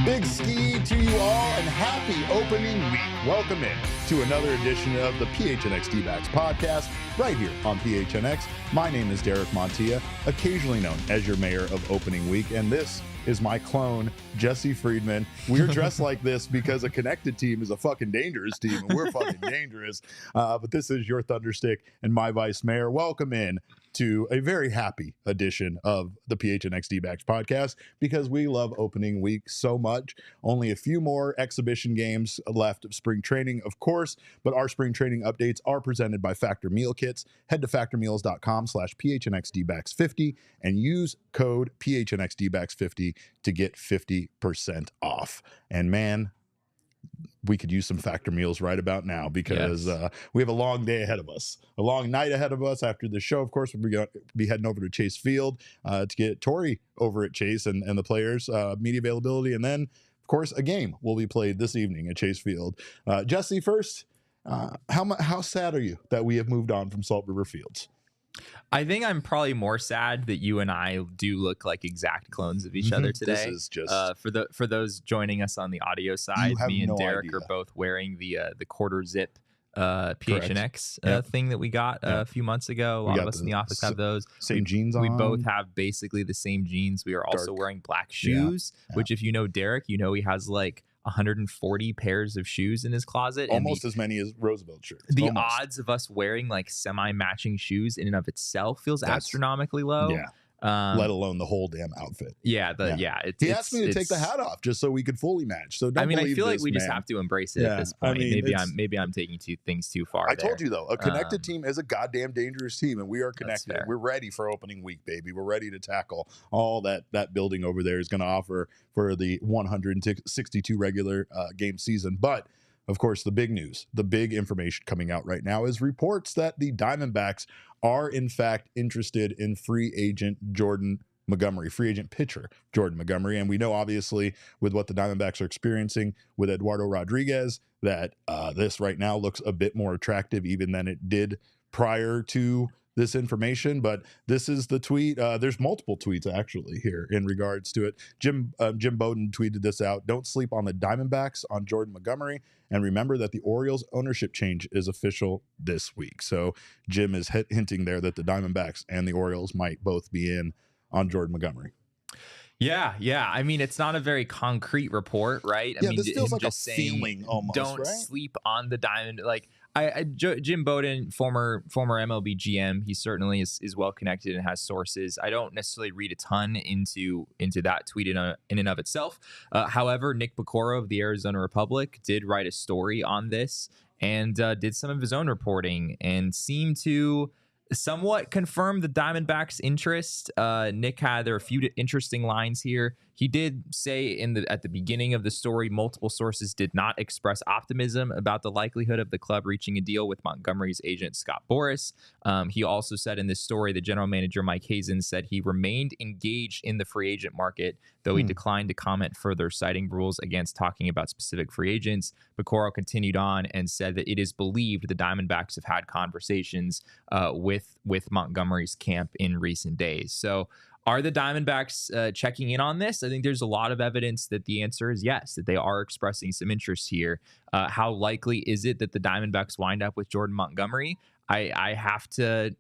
Big ski to you all and happy opening week. Welcome in to another edition of the PHNX D-Backs podcast right here on PHNX. My name is Derek Montilla, occasionally known as your mayor of opening week, and this is my clone, Jesse Friedman. We're dressed like this because a connected team is a fucking dangerous team, and we're fucking dangerous. But this is your Thunderstick and my vice mayor. Welcome in to a very happy edition of the PHNX D-Backs podcast because we love opening week so much. Only a few more exhibition games left of spring training, of course, but our spring training updates are presented by Factor Meal Kits. Head to factormeals.com/PHNXDBacks50 and use code PHNXDBacks50 to get 50% off. And man, we could use some Factor meals right about now because we have a long day ahead of us, a long night ahead of us after the show. Of course, we'll be heading over to Chase Field to get Tori over at Chase and the players, media availability. And then, of course, a game will be played this evening at Chase Field. Jesse, first, how sad are you that we have moved on from Salt River Fields? I think I'm probably more sad that you and I do look like exact clones of each other today. This is just for those joining us on the audio side. Me and Derek are both wearing the quarter zip PHNX thing that we got a few months ago. A lot of us in the office have those. Same jeans on. We both have basically the same jeans. We are also wearing black shoes, which if you know Derek, you know he has like 140 pairs of shoes in his closet. Almost as many as Roosevelt shirts. The odds of us wearing like semi-matching shoes in and of itself feels astronomically low. Yeah. Let alone the whole damn outfit. He asked me to take the hat off just so we could fully match. So don't I feel like we just have to embrace it at this point. Maybe I'm taking things too far. I told you though, a connected team is a goddamn dangerous team, and we are connected. We're ready for opening week, baby. We're ready to tackle all that building over there is going to offer for the 162 regular game season. But of course, the big news, the big information coming out right now is reports that the Diamondbacks are in fact interested in free agent pitcher Jordan Montgomery. And we know obviously with what the Diamondbacks are experiencing with Eduardo Rodriguez that this right now looks a bit more attractive even than it did prior to this information. But this is the tweet. There's multiple tweets actually here in regards to it. Jim Bowden tweeted this out. Don't sleep on the Diamondbacks on Jordan Montgomery. And remember that the Orioles ownership change is official this week. So Jim is hinting there that the Diamondbacks and the Orioles might both be in on Jordan Montgomery. Yeah. I mean, it's not a very concrete report, right? I mean, this feels like just a feeling almost, don't sleep on the Diamond. Like Jim Bowden, former MLB GM, he certainly is well connected and has sources. I don't necessarily read a ton into that tweet in and of itself. However, Nick Pecoro of the Arizona Republic did write a story on this and did some of his own reporting and seemed to somewhat confirm the Diamondbacks' interest. Nick there are a few interesting lines here. He did say at the beginning of the story, multiple sources did not express optimism about the likelihood of the club reaching a deal with Montgomery's agent, Scott Boras. He also said in this story, the general manager, Mike Hazen, said he remained engaged in the free agent market, though he declined to comment further, citing rules against talking about specific free agents. Pecoro continued on and said that it is believed the Diamondbacks have had conversations with Montgomery's camp in recent days. So are the Diamondbacks checking in on this? I think there's a lot of evidence that the answer is yes, that they are expressing some interest here. How likely is it that the Diamondbacks wind up with Jordan Montgomery? I have to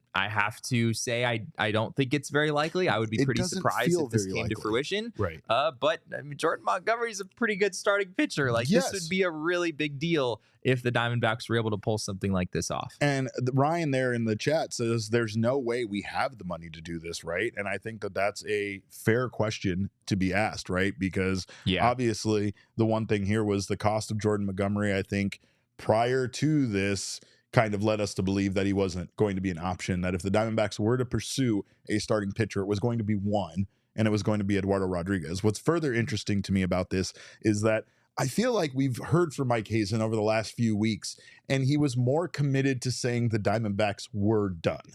say I don't think it's very likely. I would be pretty surprised if this came to fruition. Right. But I mean, Jordan Montgomery is a pretty good starting pitcher. This would be a really big deal if the Diamondbacks were able to pull something like this off. And Ryan there in the chat says there's no way we have the money to do this, right? And I think that that's a fair question to be asked, right? Because obviously the one thing here was the cost of Jordan Montgomery. I think prior to this kind of led us to believe that he wasn't going to be an option, that if the Diamondbacks were to pursue a starting pitcher, it was going to be one, and it was going to be Eduardo Rodriguez. What's further interesting to me about this is that I feel like we've heard from Mike Hazen over the last few weeks, and he was more committed to saying the Diamondbacks were done,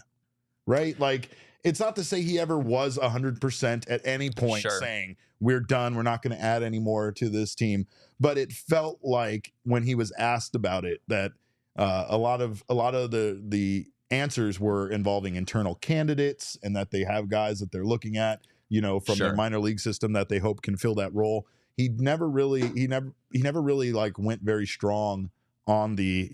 right? Like, it's not to say he ever was 100% at any point saying we're done, we're not going to add any more to this team. But it felt like when he was asked about it that a lot of the answers were involving internal candidates, and that they have guys that they're looking at, from their minor league system that they hope can fill that role. He never really like went very strong on the,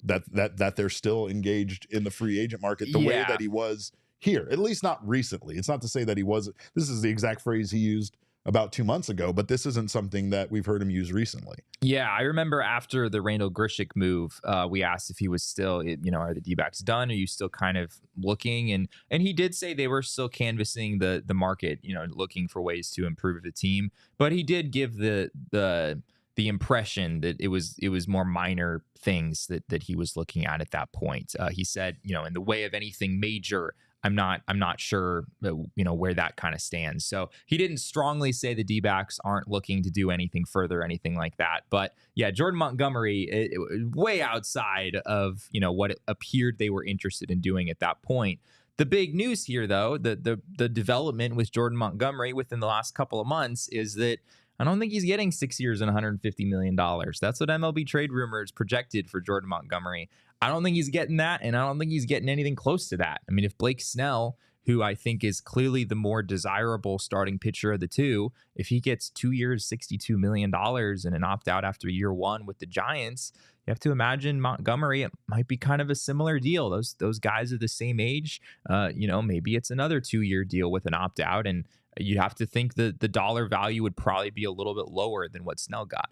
that they're still engaged in the free agent market the way that he was here, at least not recently. It's not to say that he wasn't. This is the exact phrase he used about 2 months ago, but this isn't something that we've heard him use recently. Yeah, I remember after the Randall Grichuk move, we asked if he was still, are the D-backs done? Are you still kind of looking? And he did say they were still canvassing the market, looking for ways to improve the team. But he did give the impression that it was more minor things that he was looking at that point. He said, in the way of anything major, I'm not sure, where that kind of stands. So he didn't strongly say the D-backs aren't looking to do anything further, anything like that. But yeah, Jordan Montgomery, way outside of, what it appeared they were interested in doing at that point. The big news here, though, the development with Jordan Montgomery within the last couple of months is that I don't think he's getting 6 years and $150 million. That's what MLB Trade Rumors projected for Jordan Montgomery. I don't think he's getting that, and I don't think he's getting anything close to that. I mean, if Blake Snell, who I think is clearly the more desirable starting pitcher of the two, if he gets 2 years, $62 million and an opt-out after year one with the Giants, you have to imagine Montgomery, it might be kind of a similar deal. Those guys are the same age. Maybe it's another 2-year deal with an opt-out, and you have to think that the dollar value would probably be a little bit lower than what Snell got.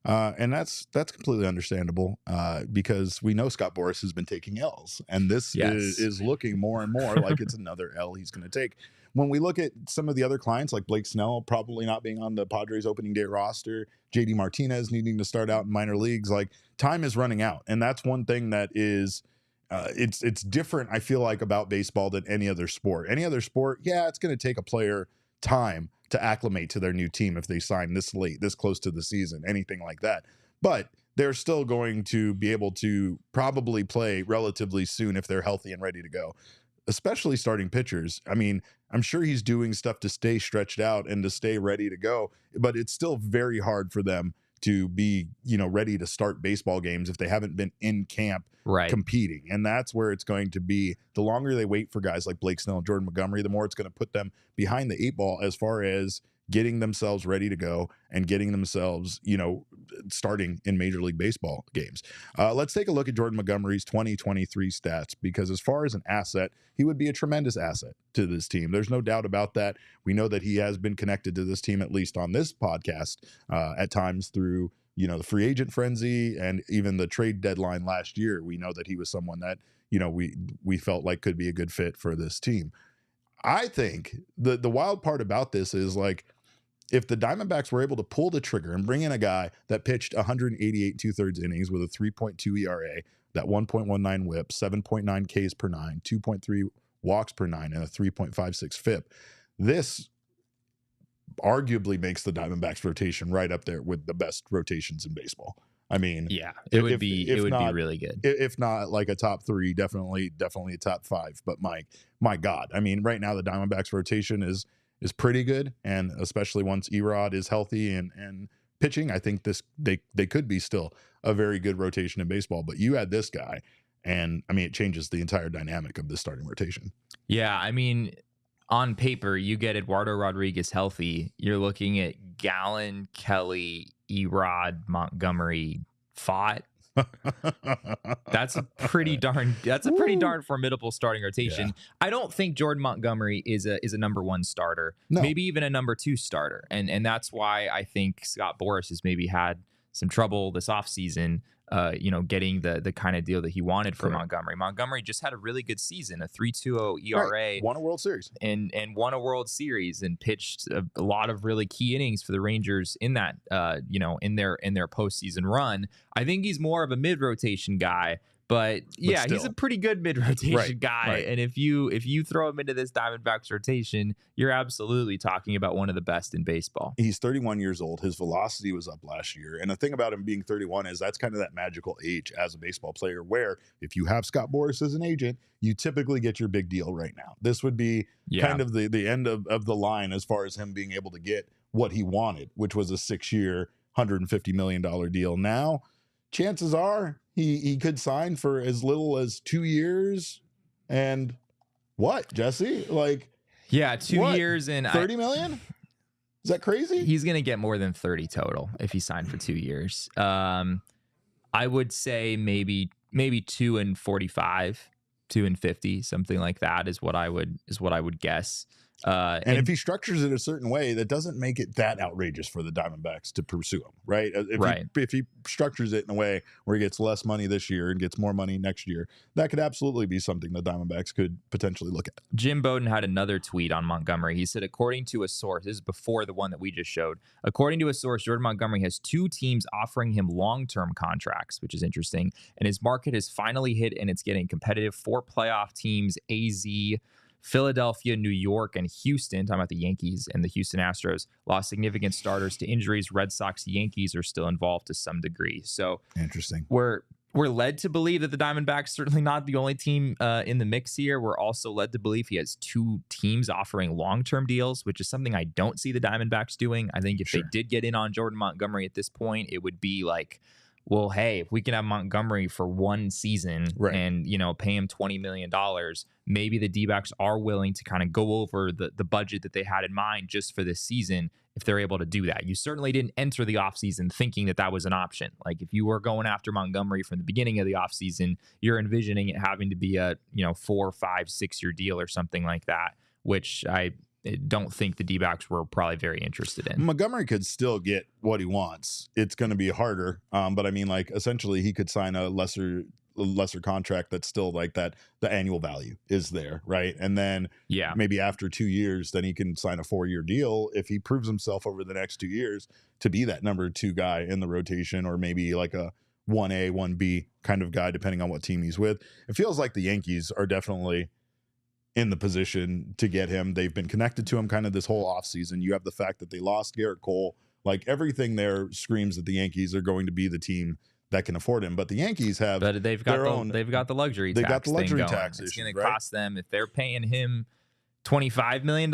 And that's completely understandable because we know Scott Boras has been taking L's, and this is looking more and more like it's another L he's going to take. When we look at some of the other clients, like Blake Snell probably not being on the Padres opening day roster, JD Martinez needing to start out in minor leagues, like time is running out. And that's one thing that is it's different, I feel like, about baseball than any other sport. Any other sport, it's going to take a player time to acclimate to their new team if they sign this late, this close to the season, anything like that. But they're still going to be able to probably play relatively soon if they're healthy and ready to go, especially starting pitchers. I mean, I'm sure he's doing stuff to stay stretched out and to stay ready to go, but it's still very hard for them to be, ready to start baseball games if they haven't been in camp competing. And that's where it's going to be. The longer they wait for guys like Blake Snell and Jordan Montgomery, the more it's going to put them behind the 8 ball as far as getting themselves ready to go and getting themselves, starting in Major League Baseball games. Let's take a look at Jordan Montgomery's 2023 stats, because as far as an asset, he would be a tremendous asset to this team. There's no doubt about that. We know that he has been connected to this team, at least on this podcast, at times through, the free agent frenzy and even the trade deadline last year. We know that he was someone that, we felt like could be a good fit for this team. I think the wild part about this is, like, if the Diamondbacks were able to pull the trigger and bring in a guy that pitched 188 2/3 innings with a 3.2 ERA, that 1.19 whip, 7.9 Ks per 9, 2.3 walks per 9, and a 3.56 FIP, this arguably makes the Diamondbacks rotation right up there with the best rotations in baseball. I mean, it would be really good. If not like a top 3, definitely a top 5. But my God, I mean, right now the Diamondbacks rotation is pretty good, and especially once Erod is healthy and pitching, I think they could be still a very good rotation in baseball. But you add this guy, and I mean, it changes the entire dynamic of the starting rotation. Yeah, I mean, on paper, you get Eduardo Rodriguez healthy, you're looking at Gallen, Kelly, Erod, Montgomery, Fott. That's a pretty darn formidable starting rotation. Yeah. I don't think Jordan Montgomery is a number 1 starter, maybe even a number 2 starter, and that's why I think Scott Boras has maybe had some trouble this offseason, getting the kind of deal that he wanted for Montgomery. Montgomery just had a really good season, a 3.20 ERA, won a World Series, and won a World Series, and pitched a lot of really key innings for the Rangers in that, in their postseason run. I think he's more of a mid rotation guy, But yeah, he's still. a pretty good mid-rotation guy. Right. And if you throw him into this Diamondbacks rotation, you're absolutely talking about one of the best in baseball. He's 31 years old. His velocity was up last year. And the thing about him being 31 is that's kind of that magical age as a baseball player where if you have Scott Boras as an agent, you typically get your big deal right now. This would be kind of the end of the line as far as him being able to get what he wanted, which was a 6-year, $150 million deal. Now, chances are he could sign for as little as 2 years. And what, Jesse? Like, yeah, 2 years and 30 million? Is that crazy? He's going to get more than 30 total if he signed for 2 years. I would say maybe 2 and 45, 2 and 50, something like that is what I would guess. And if he structures it a certain way, that doesn't make it that outrageous for the Diamondbacks to pursue him, right? If he structures it in a way where he gets less money this year and gets more money next year, that could absolutely be something the Diamondbacks could potentially look at. Jim Bowden had another tweet on Montgomery. He said, according to a source, this is before the one that we just showed, according to a source, Jordan Montgomery has 2 teams offering him long-term contracts, which is interesting, and his market has finally hit and it's getting competitive. 4 playoff teams, AZ, Philadelphia, New York, and Houston, talking about the Yankees and the Houston Astros, lost significant starters to injuries. Red Sox, Yankees are still involved to some degree. So interesting. We're led to believe that the Diamondbacks certainly not the only team in the mix here. We're also led to believe he has 2 teams offering long-term deals, which is something I don't see the Diamondbacks doing. I think if they did get in on Jordan Montgomery at this point, it would be like, well, hey, if we can have Montgomery for 1 season and, pay him $20 million, maybe the D-backs are willing to kind of go over the budget that they had in mind just for this season if they're able to do that. You certainly didn't enter the offseason thinking that was an option. Like if you were going after Montgomery from the beginning of the offseason, you're envisioning it having to be a 4, 5, 6-year deal or something like that, which I don't think the D-backs were probably very interested in. Montgomery could still get what he wants. It's going to be harder. But I mean, like, essentially he could sign a lesser contract that's still like that. The annual value is there. Right. And then maybe after 2 years, then he can sign a 4-year deal if he proves himself over the next 2 years to be that number 2 guy in the rotation, or maybe like a 1A, 1B kind of guy, depending on what team he's with. It feels like the Yankees are definitely in the position to get him. They've been connected to him kind of this whole offseason. You have the fact that they lost Garrett Cole. Like everything there screams that the Yankees are going to be the team that can afford him. But the Yankees have they've got the luxury tax. They've got the luxury tax. It's going to cost them, if they're paying him $25 million,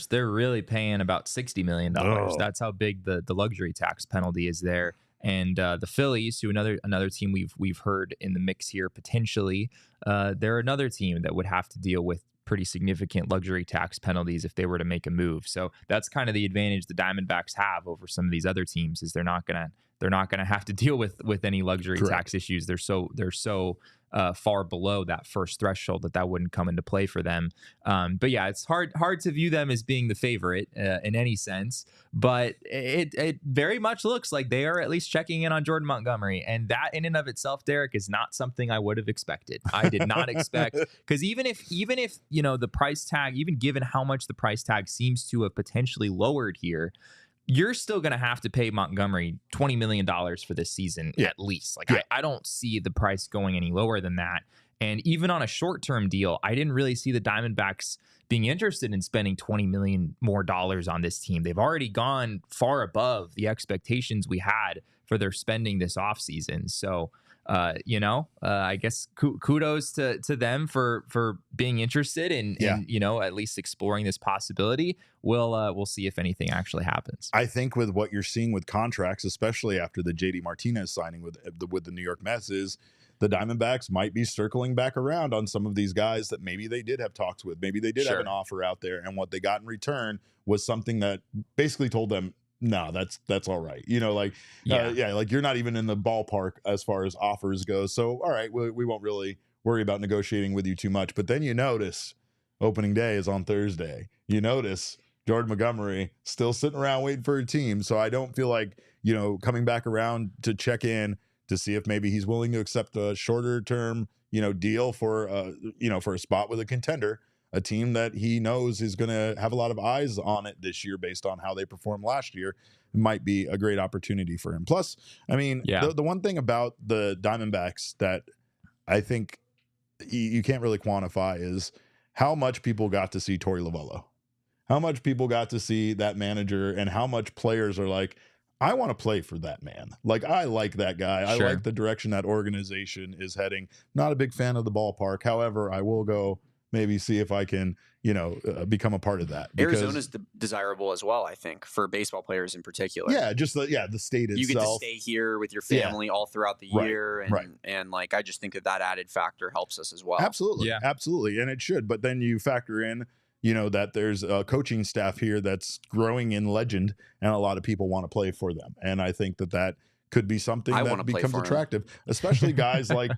they're really paying about $60 million. That's how big the luxury tax penalty is there. And the Phillies, who another team we've heard in the mix here potentially, they're another team that would have to deal with pretty significant luxury tax penalties if they were to make a move. So that's kind of the advantage the Diamondbacks have over some of these other teams, is they're not gonna have to deal with any luxury tax issues. They're so far below that first threshold that wouldn't come into play for them. But yeah, it's hard to view them as being the favorite in any sense. But it very much looks like they are at least checking in on Jordan Montgomery, and that in and of itself, Derek, is not something I would have expected. I did not expect, because even if the price tag, even given how much the price tag seems to have potentially lowered here, you're still going to have to pay Montgomery $20 million for this season at least. I don't see the price going any lower than that. And even on a short-term deal, I didn't really see the Diamondbacks being interested in spending $20 million more on this team. They've already gone far above the expectations we had for their spending this offseason. So, I guess kudos to them for being interested in at least exploring this possibility. We'll see if anything actually happens. I think with what you're seeing with contracts, especially after the JD Martinez signing with the New York Mets, is the Diamondbacks might be circling back around on some of these guys that maybe they did have talks with. Maybe they did have an offer out there, and what they got in return was something that basically told them, no, that's all right. Like you're not even in the ballpark as far as offers go. So, all right, we won't really worry about negotiating with you too much. But then you notice opening day is on Thursday. You notice Jordan Montgomery still sitting around waiting for a team. So I don't feel like, coming back around to check in to see if maybe he's willing to accept a shorter term, deal for a spot with a contender, a team that he knows is going to have a lot of eyes on it this year based on how they performed last year. It might be a great opportunity for him. Plus, I mean, the one thing about the Diamondbacks that I think you can't really quantify is how much people got to see Torey Lovullo, how much people got to see that manager, and how much players are like, I want to play for that man. Like, I like that guy. Sure. I like the direction that organization is heading. Not a big fan of the ballpark. However, I will go maybe see if I can, become a part of that. Arizona's desirable as well, I think, for baseball players in particular. Yeah, just the state itself. You get to stay here with your family all throughout the year, and like I just think that added factor helps us as well. Absolutely, absolutely, and it should. But then you factor in, that there's a coaching staff here that's growing in legend, and a lot of people want to play for them, and I think that could be something that becomes attractive, especially guys like,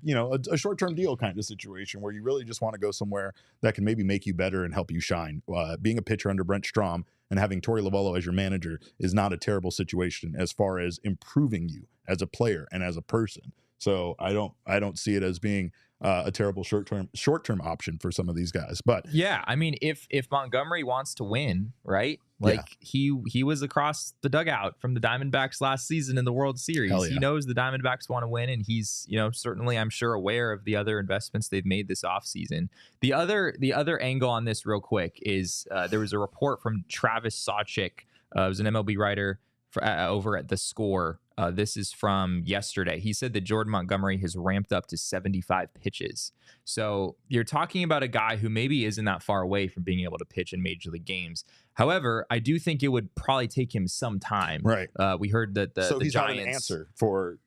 a short-term deal kind of situation where you really just want to go somewhere that can maybe make you better and help you shine. Being a pitcher under Brent Strom and having Torey Lovullo as your manager is not a terrible situation as far as improving you as a player and as a person. So I don't see it as being a terrible short-term option for some of these guys. But yeah, I mean, if Montgomery wants to win, right? Like he was across the dugout from the Diamondbacks last season in the World Series. Yeah. He knows the Diamondbacks want to win, and he's, certainly, I'm sure, aware of the other investments they've made this offseason. The other angle on this real quick is there was a report from Travis Sawchik, who's an MLB writer over at The Score. This is from yesterday. He said that Jordan Montgomery has ramped up to 75 pitches. So you're talking about a guy who maybe isn't that far away from being able to pitch in Major League games. However, I do think it would probably take him some time. Right. We heard that the he's Giants... not an answer for,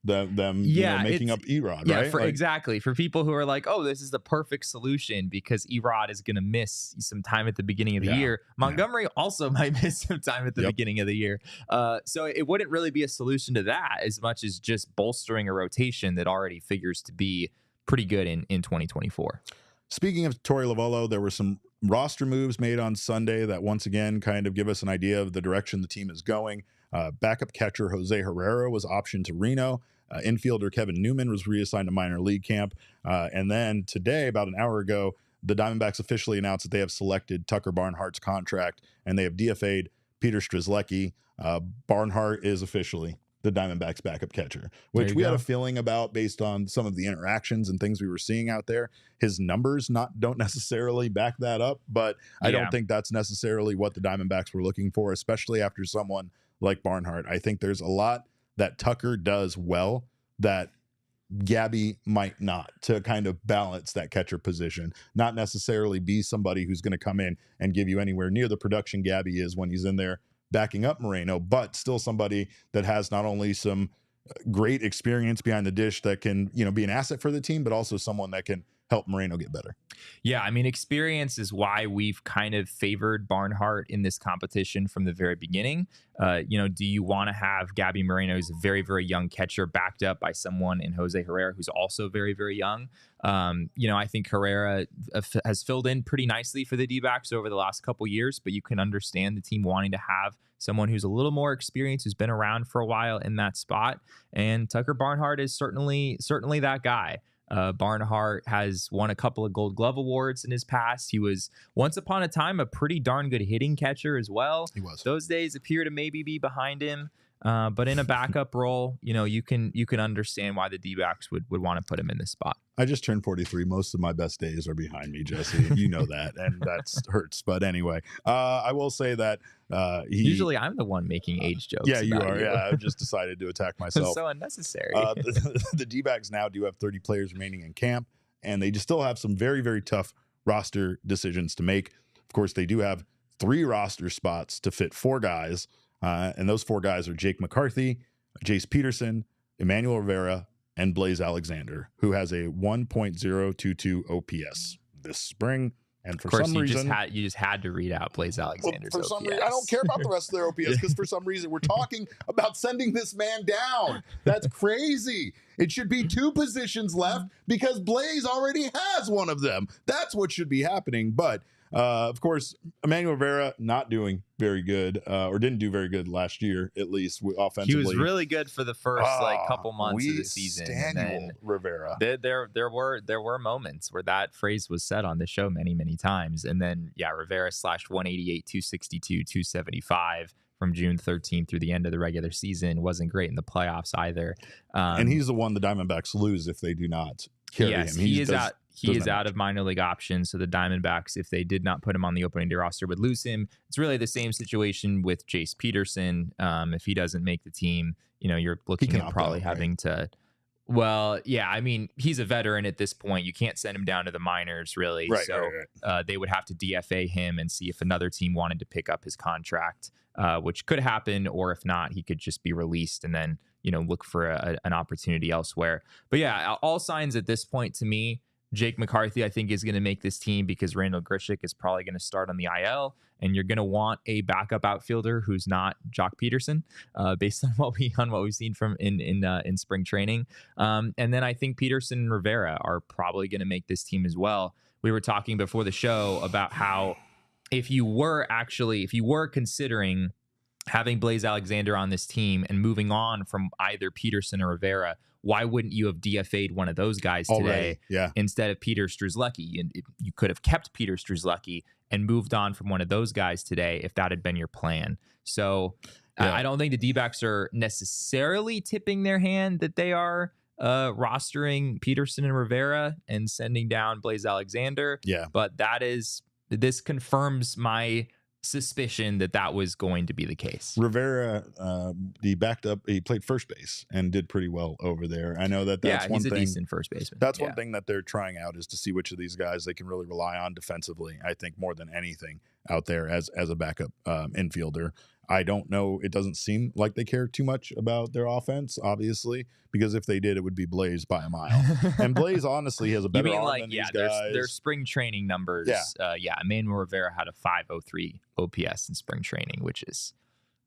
them making up Erod, right? Yeah, exactly. For people who are like, oh, this is the perfect solution because Erod is going to miss some time at the beginning of the year. Montgomery also might miss some time at the beginning of the year. So it wouldn't really be a solution to that as much as just bolstering a rotation that already figures to be pretty good in 2024. Speaking of Torey Lovullo, there were some roster moves made on Sunday that once again kind of give us an idea of the direction the team is going. Backup catcher Jose Herrera was optioned to Reno. Infielder Kevin Newman was reassigned to minor league camp. And then today, about an hour ago, the Diamondbacks officially announced that they have selected Tucker Barnhart's contract, and they have DFA'd Peter Strzelecki. Barnhart is officially the Diamondbacks backup catcher, which we had a feeling about based on some of the interactions and things we were seeing out there. His numbers don't necessarily back that up, but I don't think that's necessarily what the Diamondbacks were looking for, especially after someone like Barnhart. I think there's a lot that Tucker does well that Gabby might not, to kind of balance that catcher position, not necessarily be somebody who's going to come in and give you anywhere near the production Gabby is when he's in there backing up Moreno, but still somebody that has not only some great experience behind the dish that can, be an asset for the team, but also someone that can help Moreno get better. Yeah, I mean, experience is why we've kind of favored Barnhart in this competition from the very beginning. Do you want to have Gabby Moreno, who's a very, very young catcher, backed up by someone in Jose Herrera, who's also very, very young? I think Herrera has filled in pretty nicely for the D-backs over the last couple years, but you can understand the team wanting to have someone who's a little more experienced, who's been around for a while in that spot. And Tucker Barnhart is certainly that guy. Barnhart has won a couple of Gold Glove awards in his past. He was once upon a time a pretty darn good hitting catcher as well. He was. Those days appear to maybe be behind him. But in a backup role, you can understand why the D-backs would want to put him in this spot. I just turned 43. Most of my best days are behind me, Jesse. You know that, and that hurts. But anyway, I will say that usually I'm the one making age jokes. Yeah, you are. Yeah, I've just decided to attack myself. It's so unnecessary. The D-backs now do have 30 players remaining in camp, and they just still have some very, very tough roster decisions to make. Of course, they do have 3 roster spots to fit 4 guys. And those 4 guys are Jake McCarthy, Jace Peterson, Emmanuel Rivera, and Blaze Alexander, who has a 1.022 OPS this spring. And for some reason, you just had to read out Blaze Alexander's for some OPS. reason, I don't care about the rest of their OPS because for some reason we're talking about sending this man down. That's crazy. It should be 2 positions left because Blaze already has one of them. That's what should be happening. But of course, Emmanuel Rivera not doing very good, or didn't do very good last year, at least offensively. He was really good for the first couple months of the season. Daniel Rivera. There were moments where that phrase was said on the show many, many times. And then, Rivera slashed 188, 262, 275 from June 13th through the end of the regular season. Wasn't great in the playoffs either. And he's the one the Diamondbacks lose if they do not carry yes, him. He is out of minor league options. So the Diamondbacks, if they did not put him on the opening day roster, would lose him. It's really the same situation with Jace Peterson. If he doesn't make the team, you're looking at probably having to. Well, yeah, I mean, he's a veteran at this point. You can't send him down to the minors, really. Right, so they would have to DFA him and see if another team wanted to pick up his contract, which could happen. Or if not, he could just be released and then, look for an opportunity elsewhere. But yeah, all signs at this point to me, Jake McCarthy, I think, is going to make this team because Randall Grichuk is probably going to start on the IL, and you're going to want a backup outfielder who's not Jock Peterson, based on what we've seen from in spring training. And then I think Peterson and Rivera are probably going to make this team as well. We were talking before the show about how if you were considering having Blaze Alexander on this team and moving on from either Peterson or Rivera, why wouldn't you have DFA'd one of those guys today instead of Peter Strzelecki? And you could have kept Peter Strzelecki and moved on from one of those guys today if that had been your plan. So I don't think the D-backs are necessarily tipping their hand that they are rostering Peterson and Rivera and sending down Blaze Alexander. Yeah. But this confirms my suspicion that was going to be the case. Rivera, he played first base and did pretty well over there. I know that's one thing. He's a decent first baseman. That's one thing that they're trying out is to see which of these guys they can really rely on defensively. I think more than anything out there as a backup infielder. I don't know. It doesn't seem like they care too much about their offense, obviously, because if they did, it would be Blaze by a mile. And Blaze honestly has a better arm than these guys. Their spring training numbers. Emmanuel Rivera had a 5.03 OPS in spring training, which is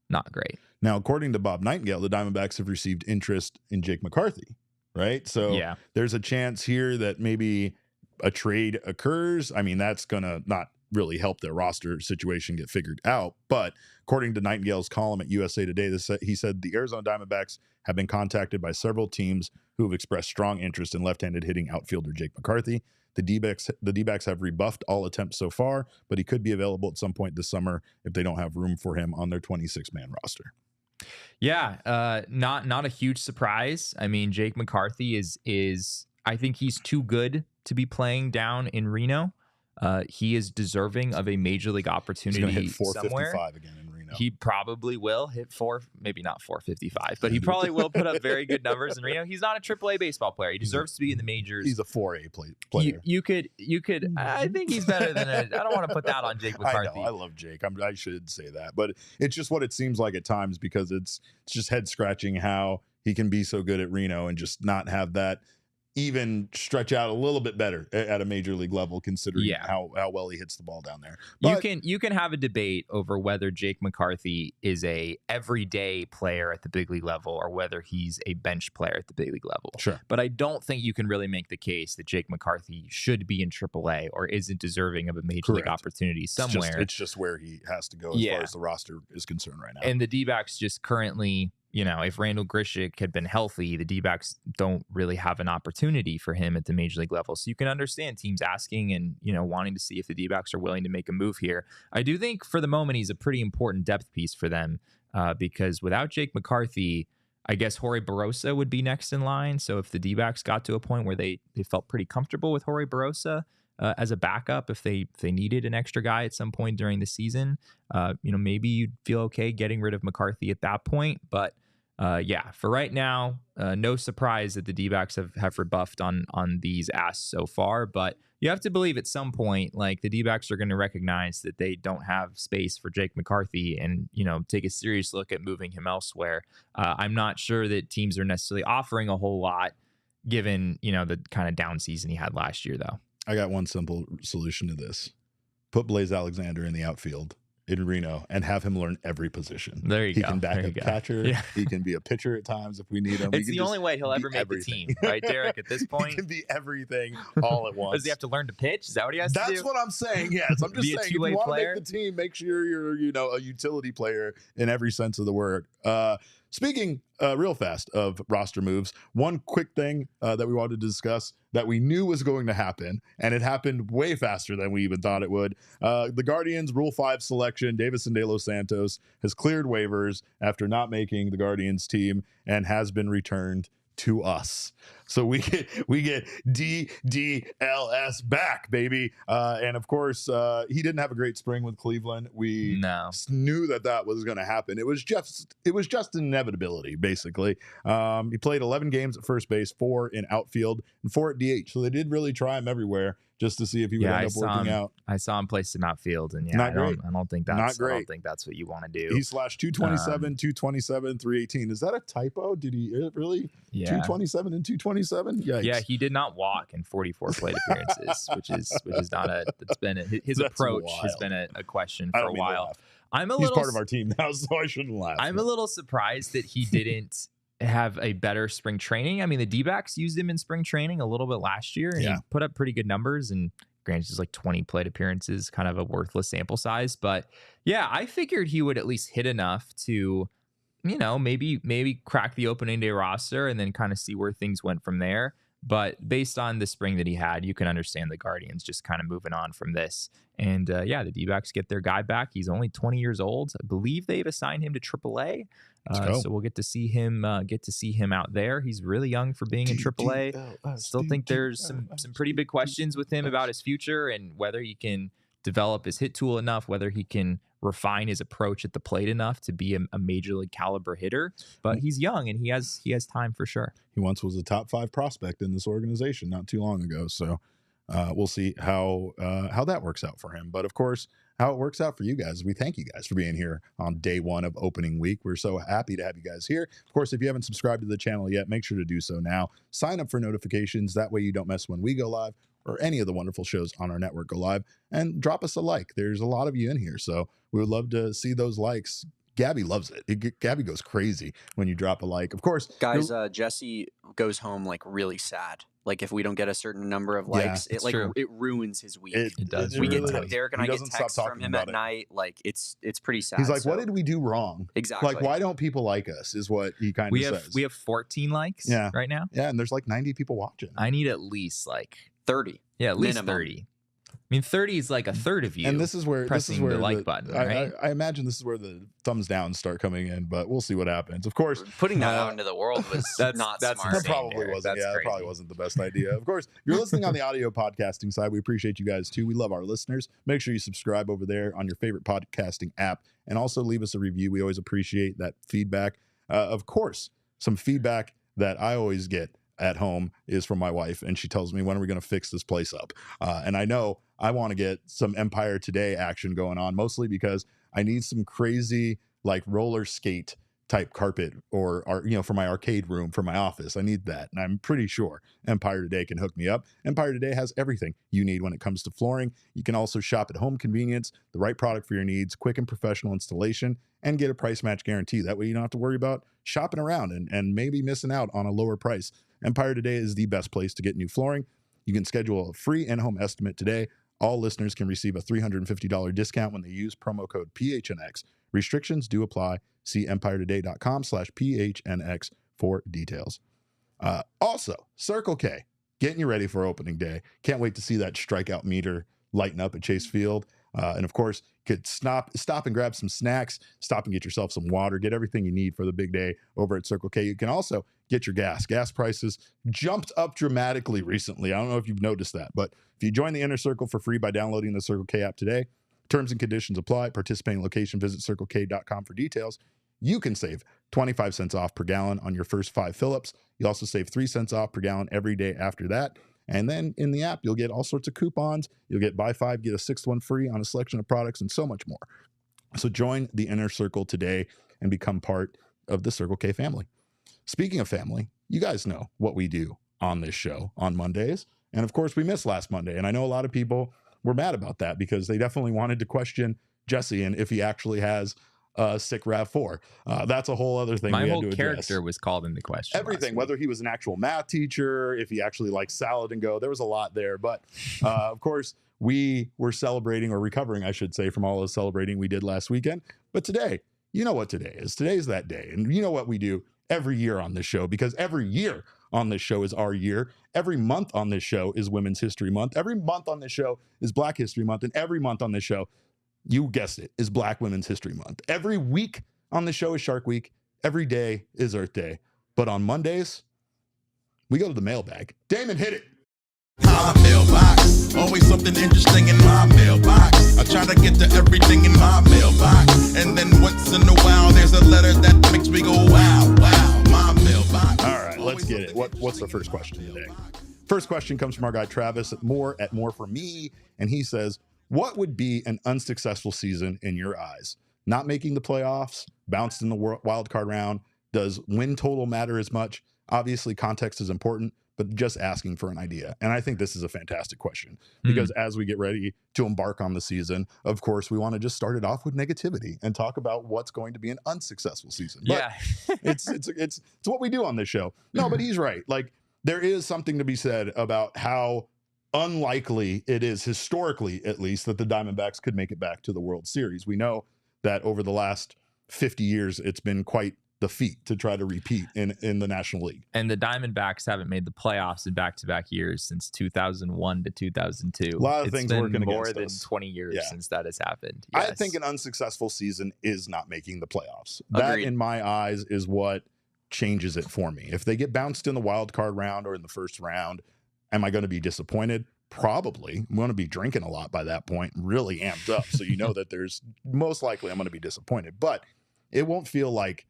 not great. Now, according to Bob Nightingale, the Diamondbacks have received interest in Jake McCarthy, right? So there's a chance here that maybe a trade occurs. I mean, that's going to not really help their roster situation get figured out. But according to Nightingale's column at USA Today, he said the Arizona Diamondbacks have been contacted by several teams who have expressed strong interest in left-handed hitting outfielder Jake McCarthy. The D-backs have rebuffed all attempts so far, but he could be available at some point this summer if they don't have room for him on their 26-man roster. Yeah, not a huge surprise. I mean, Jake McCarthy is I think he's too good to be playing down in Reno. He is deserving of a major league opportunity. He's going to hit 455 somewhere. again in Reno. He probably will hit maybe not 455, but he probably will put up very good numbers in Reno. He's not a AAA baseball player. He deserves to be in the majors. He's a 4A player. You could. I think he's better than I don't want to put that on Jake McCarthy. I know. I love Jake. I should say that, but it's just what it seems like at times because it's just head scratching how he can be so good at Reno and just not have that even stretch out a little bit better at a major league level, considering how well he hits the ball down there. But you can have a debate over whether Jake McCarthy is a everyday player at the big league level or whether he's a bench player at the big league level. Sure. But I don't think you can really make the case that Jake McCarthy should be in AAA or isn't deserving of a major league opportunity somewhere. It's just where he has to go as far as the roster is concerned right now. And the D-backs just currently, if Randall Grichuk had been healthy, the D-backs don't really have an opportunity for him at the major league level. So you can understand teams asking and, wanting to see if the D-backs are willing to make a move here. I do think for the moment, he's a pretty important depth piece for them because without Jake McCarthy, I guess Jorge Barosa would be next in line. So if the D-backs got to a point where they felt pretty comfortable with Jorge Barosa as a backup, if they needed an extra guy at some point during the season, maybe you'd feel okay getting rid of McCarthy at that point. But for right now, no surprise that the D-backs have rebuffed on these asks so far, but you have to believe at some point, like the D-backs are going to recognize that they don't have space for Jake McCarthy and, take a serious look at moving him elsewhere. I'm not sure that teams are necessarily offering a whole lot given, the kind of down season he had last year, though. I got one simple solution to this. Put Blaze Alexander in the outfield in Reno and have him learn every position. There you go. He can back up catcher. Yeah. He can be a pitcher at times if we need him. It's the only way he'll ever make the team, right, Derek? At this point, he can be everything all at once. Does he have to learn to pitch? Is that what he has to do? That's what I'm saying. Yes, I'm just saying. If you want to make the team, make sure you're a utility player in every sense of the word. Speaking real fast of roster moves, one quick thing that we wanted to discuss that we knew was going to happen, and it happened way faster than we even thought it would. The Guardians' Rule 5 selection, Davison De Los Santos, has cleared waivers after not making the Guardians team and has been returned to us. So we get DDLS back, baby. And of course, he didn't have a great spring with Cleveland. We knew that was going to happen. It was just an inevitability, basically. He played 11 games at first base, 4 in outfield, and 4 at DH. So they did really try him everywhere just to see if he would end up working out. I saw him play some outfield, and I don't think that's what you want to do. He slashed 227, 227, 318. Is that a typo? Did he really? Yeah. 227 and 227? Yikes. Yeah, he did not walk in 44 plate appearances, which is not his approach has been a question for a while. He's part of our team now, so I shouldn't laugh. I'm a little surprised that he didn't have a better spring training. I mean, the D-backs used him in spring training a little bit last year, and he put up pretty good numbers. And granted, just like 20 plate appearances, kind of a worthless sample size. But yeah, I figured he would at least hit enough to, maybe crack the opening day roster and then kind of see where things went from there. But based on the spring that he had, you can understand the Guardians just kind of moving on from this. And the D-backs get their guy back. He's only 20 years old. I believe they've assigned him to AAA. So we'll get to see him out there. He's really young for being in AAA. Still think there's some pretty big questions with him about his future and whether he can develop his hit tool enough, whether he can refine his approach at the plate enough to be a major league caliber hitter. But he's young and he has time for sure. He once was a top 5 prospect in this organization not too long ago. So we'll see how that works out for him. But of course, how it works out for you guys. We thank you guys for being here on day 1 of opening week. We're so happy to have you guys here. Of course, if you haven't subscribed to the channel yet, make sure to do so now. Sign up for notifications. That way you don't miss when we go live or any of the wonderful shows on our network go live. And drop us a like. There's a lot of you in here, so we would love to see those likes. Gabby loves it. Gabby goes crazy when you drop a like. Of course, guys, Jesse goes home like really sad. Like if we don't get a certain number of likes, it ruins his week. It does. We get Derek and I get texts from him at night. Like it's pretty sad. He's like, "What did we do wrong? Exactly. Like, why don't people like us?" Is what he kind of says. We have 14 likes right now. Yeah, and there's like 90 people watching. I need at least like 30. Yeah, at least minimum. 30. I mean, 30 is like a third of you. And this is where the like button, right? I imagine this is where the thumbs down start coming in, but we'll see what happens. Of course, putting that out into the world was not smart. That probably wasn't. That probably wasn't the best idea. Of course, if you're listening on the audio podcasting side, we appreciate you guys too. We love our listeners. Make sure you subscribe over there on your favorite podcasting app, and also leave us a review. We always appreciate that feedback. Of course, some feedback that I always get at home is from my wife, and she tells me, when are we going to fix this place up? And I know I want to get some Empire Today action going on, mostly because I need some crazy like roller skate type carpet or for my arcade room for my office. I need that, and I'm pretty sure Empire Today can hook me up. Empire Today has everything you need when it comes to flooring. You can also shop at home convenience, the right product for your needs, quick and professional installation, and get a price match guarantee. That way you don't have to worry about shopping around and maybe missing out on a lower price. Empire Today is the best place to get new flooring. You can schedule a free in-home estimate today. All listeners can receive a $350 discount when they use promo code PHNX. Restrictions do apply. See empiretoday.com/PHNX for details. Also, Circle K, getting you ready for opening day. Can't wait to see that strikeout meter lighten up at Chase Field. And of course, you could stop and grab some snacks, stop and get yourself some water, get everything you need for the big day over at Circle K. You can also get your gas. Gas prices jumped up dramatically recently. I don't know if you've noticed that, but if you join the Inner Circle for free by downloading the Circle K app today, terms and conditions apply. Participating location, visit circlek.com for details. You can save 25 cents off per gallon on your first 5 fill-ups. You also save 3 cents off per gallon every day after that. And then in the app, you'll get all sorts of coupons. You'll get buy 5, get a 6th one free on a selection of products and so much more. So join the Inner Circle today and become part of the Circle K family. Speaking of family, you guys know what we do on this show on Mondays. And of course, we missed last Monday. And I know a lot of people were mad about that because they definitely wanted to question Jesse and if he actually has sick RAV4. That's a whole other thing. My whole character was called into question. Everything, whether he was an actual math teacher, if he actually liked salad and go, there was a lot there. But of course, we were celebrating or recovering, I should say, from all the celebrating we did last weekend. But today, you know what today is. Today's that day. And you know what we do every year on this show, because every year on this show is our year. Every month on this show is Women's History Month. Every month on this show is Black History Month. And every month on this show, you guessed it, is Black Women's History Month. Every week on the show is Shark Week. Every day is Earth Day. But on Mondays, we go to the mailbag. Damon, hit it. My mailbox, always something interesting in my mailbox. I try to get to everything in my mailbox, and then once in a while there's a letter that makes me go wow, wow. My mailbox. All right, let's get it. What's the first question today? First question comes from our guy Travis at More For Me, and he says, what would be an unsuccessful season in your eyes? Not making the playoffs, bounced in the wild card round. Does win total matter as much? Obviously, context is important, but just asking for an idea. And I think this is a fantastic question because as we get ready to embark on the season, of course, we want to just start it off with negativity and talk about what's going to be an unsuccessful season. But Yeah. it's what we do on this show. No, but he's right. Like, there is something to be said about how unlikely it is, historically at least, that the Diamondbacks could make it back to the World Series. We know that over the last 50 years, it's been quite the feat to try to repeat in the National League. And the Diamondbacks haven't made the playoffs in back-to-back years since 2001 to 2002. A lot of things working against us. More than 20 years since that has happened. Yes. I think an unsuccessful season is not making the playoffs. That, in my eyes, is what changes it for me. If they get bounced in the wild card round or in the first round, am I going to be disappointed? Probably. I'm going to be drinking a lot by that point, really amped up. So you know that there's most likely I'm going to be disappointed, but it won't feel like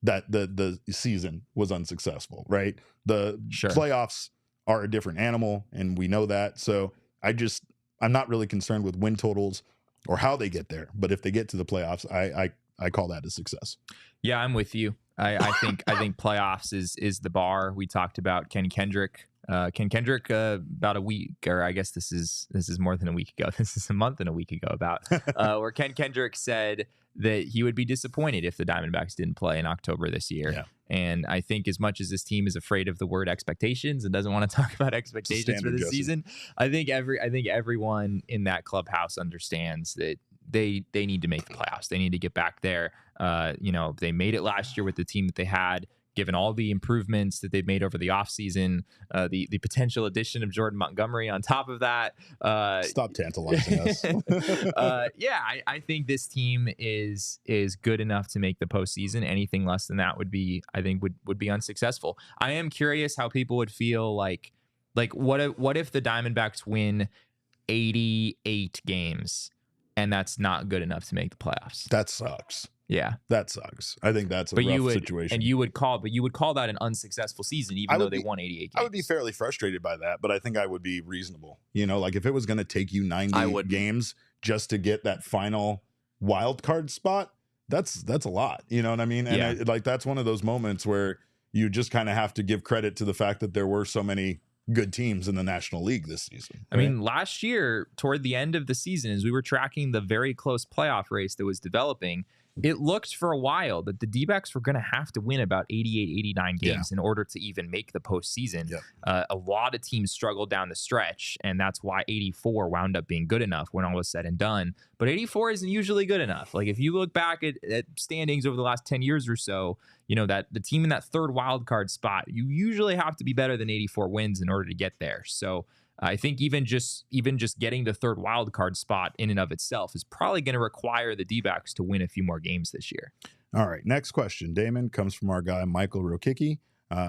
that the season was unsuccessful, right? The playoffs are a different animal, and we know that. So I'm not really concerned with win totals or how they get there. But if they get to the playoffs, I call that a success. Yeah, I'm with you. I think playoffs is the bar. We talked about Ken Kendrick. About a week, or I guess this is more than a week ago. This is a month and a week ago about where Ken Kendrick said that he would be disappointed if the Diamondbacks didn't play in October this year. Yeah. And I think as much as this team is afraid of the word expectations and doesn't want to talk about expectations for this season, I think everyone in that clubhouse understands that they need to make the playoffs. They need to get back there. They made it last year with the team that they had. Given all the improvements that they've made over the offseason, the potential addition of Jordan Montgomery on top of that. Stop tantalizing us. I think this team is good enough to make the postseason. Anything less than that would be unsuccessful. I am curious how people would feel like what if the Diamondbacks win 88 games and that's not good enough to make the playoffs? That sucks. Yeah, that sucks. I think that's a rough situation. And you would call that an unsuccessful season, even though they won 88 games. I would be fairly frustrated by that, but I think I would be reasonable. Like if it was going to take you 90 games just to get that final wild card spot, that's a lot. You know what I mean? And that's one of those moments where you just kind of have to give credit to the fact that there were so many good teams in the National League this season. Right? I mean, last year, toward the end of the season, as we were tracking the very close playoff race that was developing, it looked for a while that the D-backs were going to have to win about 88, 89 games in order to even make the postseason. Yep. A lot of teams struggled down the stretch, and that's why 84 wound up being good enough when all was said and done. But 84 isn't usually good enough. Like if you look back at standings over the last 10 years or so, that the team in that third wild card spot, you usually have to be better than 84 wins in order to get there. So I think even just getting the third wild card spot in and of itself is probably going to require the D-backs to win a few more games this year. All right, next question, Damon, comes from our guy Michael Rokicki.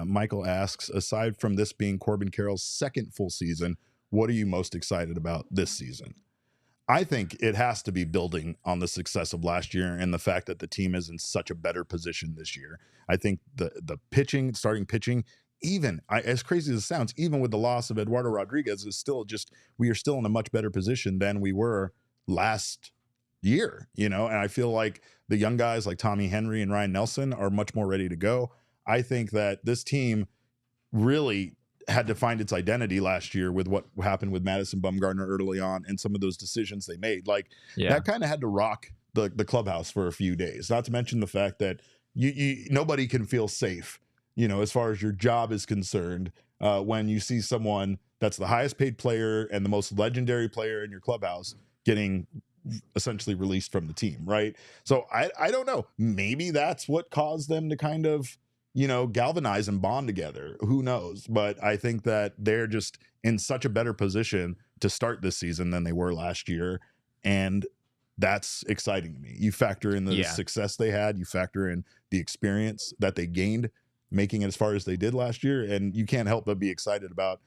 Michael asks, aside from this being Corbin Carroll's second full season, what are you most excited about this season? I think it has to be building on the success of last year and the fact that the team is in such a better position this year. I think the pitching, starting pitching, even as crazy as it sounds, even with the loss of Eduardo Rodriguez, is still we are still in a much better position than we were last year, and I feel like the young guys like Tommy Henry and Ryan Nelson are much more ready to go. I think that this team really had to find its identity last year with what happened with Madison Bumgarner early on and some of those decisions they made. That kind of had to rock the clubhouse for a few days, not to mention the fact that nobody can feel safe, as far as your job is concerned, when you see someone that's the highest paid player and the most legendary player in your clubhouse getting essentially released from the team, right? So I don't know. Maybe that's what caused them to kind of, galvanize and bond together. Who knows? But I think that they're just in such a better position to start this season than they were last year. And that's exciting to me. You factor in the success they had, you factor in the experience that they gained. making it as far as they did last year. And you can't help but be excited about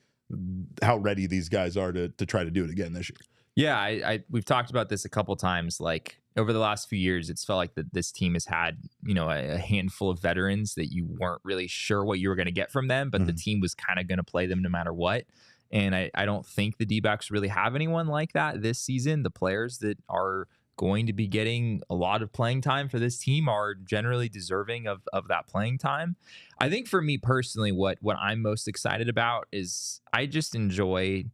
how ready these guys are to try to do it again this year. Yeah, we've talked about this a couple times. Like over the last few years, it's felt like that this team has had, a handful of veterans that you weren't really sure what you were going to get from them, but the team was kind of going to play them no matter what. And I don't think the D-backs really have anyone like that this season. The players that are going to be getting a lot of playing time for this team are generally deserving of that playing time. I think for me personally, what I'm most excited about is I just enjoy